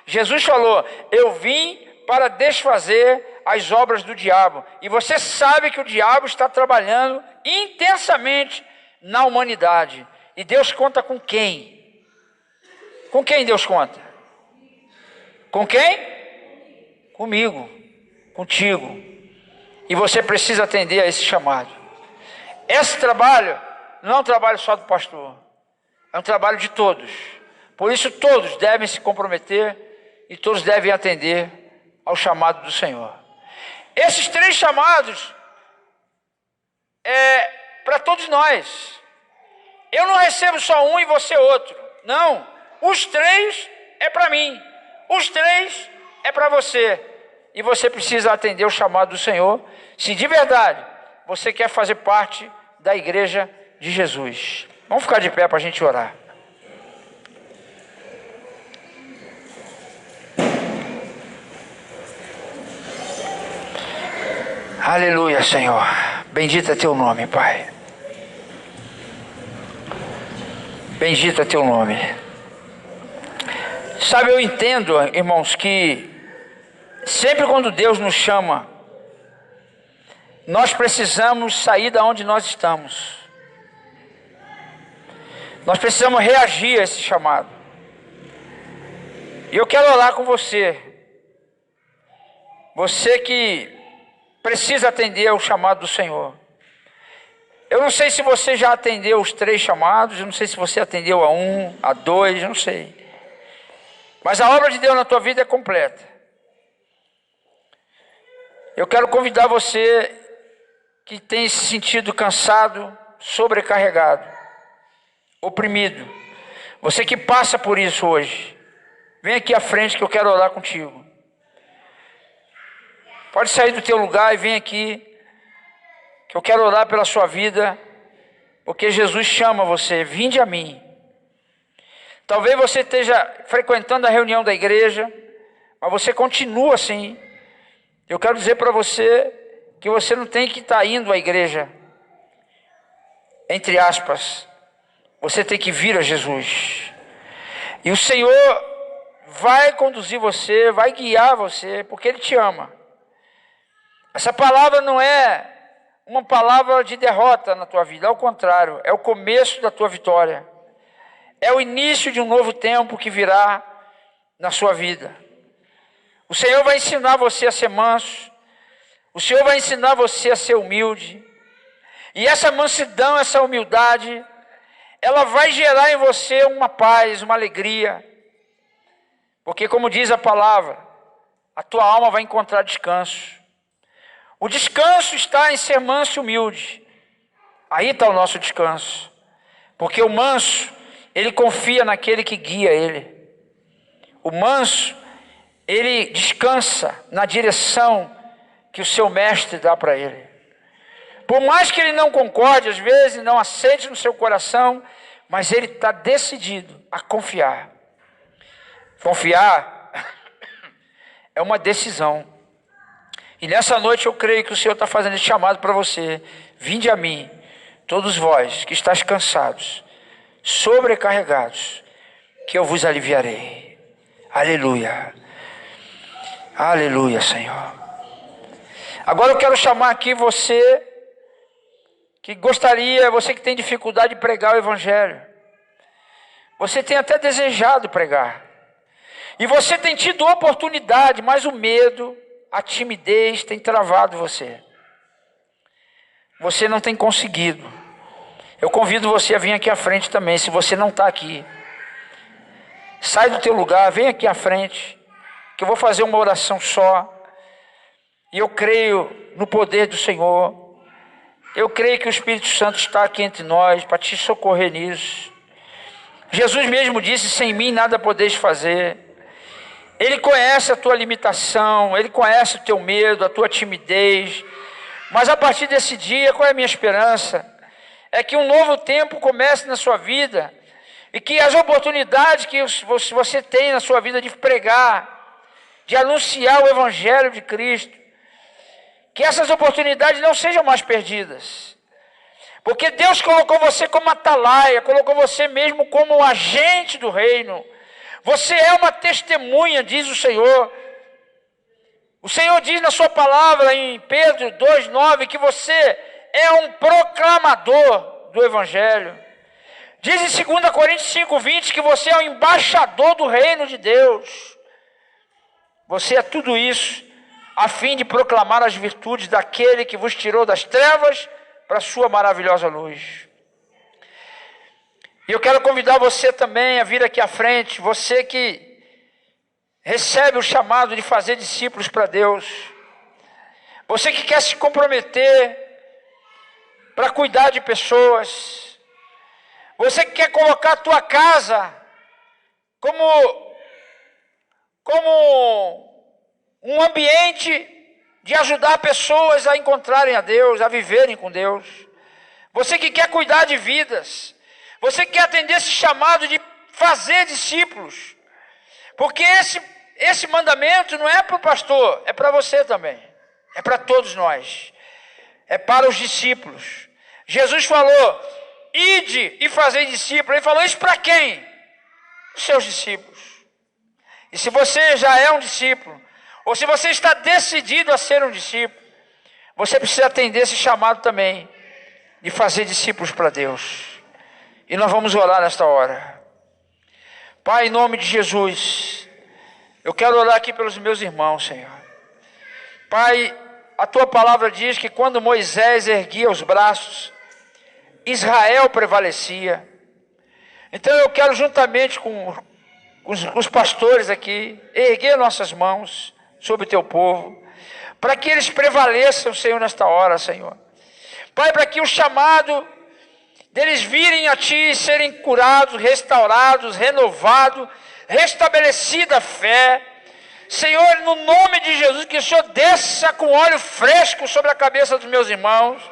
Jesus falou: eu vim para desfazer as obras do diabo. E você sabe que o diabo está trabalhando intensamente na humanidade. E Deus conta com quem? Com quem Deus conta? Com quem? Comigo, contigo. E você precisa atender a esse chamado. Esse trabalho não é um trabalho só do pastor, é um trabalho de todos. Por isso todos devem se comprometer e todos devem atender ao chamado do Senhor. Esses 3 chamados é para todos nós. Eu não recebo só um e você outro. Não, os 3 é para mim, os 3 é para você. E você precisa atender o chamado do Senhor, se de verdade você quer fazer parte da igreja de Jesus. Vamos ficar de pé para a gente orar. Aleluia, Senhor. Bendito é teu nome, Pai. Bendito é teu nome. Sabe, eu entendo, irmãos, que sempre quando Deus nos chama, nós precisamos sair da onde nós estamos. Nós precisamos reagir a esse chamado. E eu quero orar com você. Você que precisa atender ao chamado do Senhor. Eu não sei se você já atendeu os 3 chamados, eu não sei se você atendeu a 1, a 2, eu não sei. Mas a obra de Deus na tua vida é completa. Eu quero convidar você que tem se sentido cansado, sobrecarregado, oprimido. Você que passa por isso hoje, vem aqui à frente que eu quero orar contigo. Pode sair do teu lugar e vem aqui, que eu quero orar pela sua vida, porque Jesus chama você: vinde a mim. Talvez você esteja frequentando a reunião da igreja, mas você continua assim. Eu quero dizer para você que você não tem que estar indo à igreja, entre aspas. Você tem que vir a Jesus. E o Senhor vai conduzir você, vai guiar você, porque Ele te ama. Essa palavra não é uma palavra de derrota na tua vida, ao contrário, é o começo da tua vitória. É o início de um novo tempo que virá na sua vida. O Senhor vai ensinar você a ser manso. O Senhor vai ensinar você a ser humilde. E essa mansidão, essa humildade, ela vai gerar em você uma paz, uma alegria. Porque como diz a palavra, a tua alma vai encontrar descanso. O descanso está em ser manso e humilde. Aí está o nosso descanso. Porque o manso, ele confia naquele que guia ele. O manso, ele descansa na direção que o seu mestre dá para ele. Por mais que ele não concorde, às vezes, não aceite no seu coração, mas ele está decidido a confiar. Confiar é uma decisão. E nessa noite eu creio que o Senhor está fazendo esse chamado para você. Vinde a mim, todos vós que estáis cansados, sobrecarregados, que eu vos aliviarei. Aleluia. Aleluia, Senhor. Agora eu quero chamar aqui você que gostaria, você que tem dificuldade de pregar o Evangelho. Você tem até desejado pregar. E você tem tido oportunidade, mas o medo, a timidez tem travado você. Você não tem conseguido. Eu convido você a vir aqui à frente também, se você não está aqui. Sai do teu lugar, vem aqui à frente, que eu vou fazer uma oração só. E eu creio no poder do Senhor. Eu creio que o Espírito Santo está aqui entre nós para te socorrer nisso. Jesus mesmo disse, sem mim nada podeis fazer. Ele conhece a tua limitação, Ele conhece o teu medo, a tua timidez. Mas a partir desse dia, qual é a minha esperança? É que um novo tempo comece na sua vida. E que as oportunidades que você tem na sua vida de pregar, de anunciar o Evangelho de Cristo, que essas oportunidades não sejam mais perdidas. Porque Deus colocou você como atalaia, colocou você mesmo como um agente do reino. Você é uma testemunha, diz o Senhor. O Senhor diz na sua palavra em Pedro 2,9 que você é um proclamador do Evangelho. Diz em 2 Coríntios 5,20 que você é um embaixador do reino de Deus. Você é tudo isso a fim de proclamar as virtudes daquele que vos tirou das trevas para a sua maravilhosa luz. E eu quero convidar você também a vir aqui à frente, você que recebe o chamado de fazer discípulos para Deus, você que quer se comprometer para cuidar de pessoas, você que quer colocar a tua casa como um ambiente de ajudar pessoas a encontrarem a Deus, a viverem com Deus. Você que quer cuidar de vidas, você que quer atender esse chamado de fazer discípulos, porque esse mandamento não é para o pastor, é para você também, é para todos nós, é para os discípulos. Jesus falou, ide e fazei discípulos. Ele falou isso para quem? Os seus discípulos. E se você já é um discípulo, ou se você está decidido a ser um discípulo, você precisa atender esse chamado também, de fazer discípulos para Deus. E nós vamos orar nesta hora. Pai, em nome de Jesus, eu quero orar aqui pelos meus irmãos, Senhor. Pai, a tua palavra diz que quando Moisés erguia os braços, Israel prevalecia. Então eu quero juntamente com os pastores aqui, erguer nossas mãos sobre o teu povo, para que eles prevaleçam, Senhor, nesta hora, Senhor. Pai, para que o chamado deles virem a Ti, serem curados, restaurados, renovados, restabelecida a fé. Senhor, no nome de Jesus, que o Senhor desça com óleo fresco sobre a cabeça dos meus irmãos.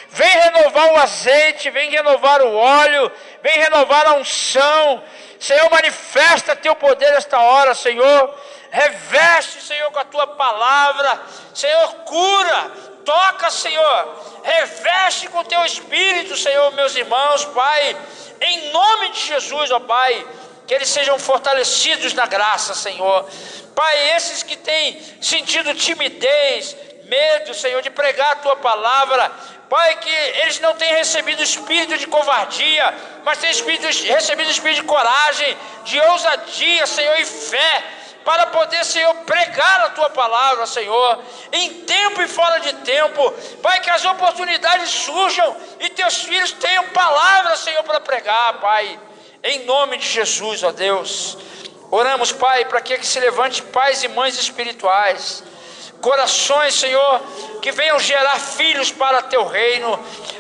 Vem renovar o azeite, vem renovar o óleo, vem renovar a unção. Senhor, manifesta teu poder nesta hora, Senhor. Reveste, Senhor, com a tua palavra. Senhor, cura, toca, Senhor. Reveste com o teu espírito, Senhor, meus irmãos, Pai. Em nome de Jesus, ó Pai, que eles sejam fortalecidos na graça, Senhor. Pai, esses que têm sentido timidez, medo, Senhor, de pregar a tua palavra, Pai, que eles não têm recebido espírito de covardia, mas têm recebido espírito de coragem, de ousadia, Senhor, e fé, para poder, Senhor, pregar a tua palavra, Senhor, em tempo e fora de tempo. Pai, que as oportunidades surjam e teus filhos tenham palavra, Senhor, para pregar, Pai, em nome de Jesus, ó Deus. Oramos, Pai, para que se levante pais e mães espirituais, corações, Senhor, que venham gerar filhos para teu reino.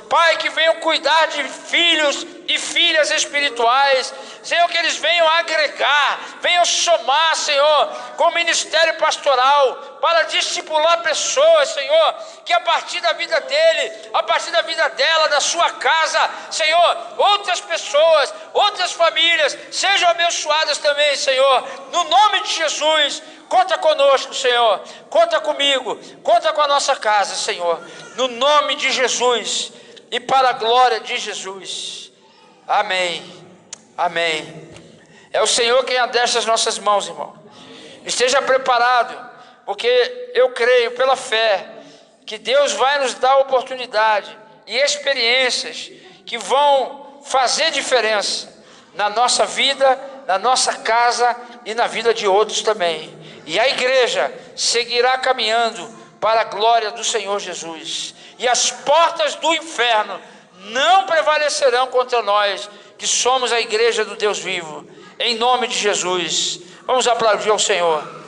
Pai, que venham cuidar de filhos e filhas espirituais. Senhor, que eles venham agregar, venham somar, Senhor, com o ministério pastoral, para discipular pessoas, Senhor, que a partir da vida dele, a partir da vida dela, da sua casa, Senhor, outras pessoas, outras famílias, sejam abençoadas também, Senhor, no nome de Jesus. Conta conosco, Senhor. Conta comigo. Conta com a nossa casa, Senhor. No nome de Jesus e para a glória de Jesus. Amém. Amém. É o Senhor quem adestra as nossas mãos, irmão. Esteja preparado, porque eu creio pela fé que Deus vai nos dar oportunidade e experiências que vão fazer diferença na nossa vida, na nossa casa e na vida de outros também. E a igreja seguirá caminhando para a glória do Senhor Jesus. E as portas do inferno não prevalecerão contra nós, que somos a igreja do Deus vivo. Em nome de Jesus. Vamos aplaudir ao Senhor.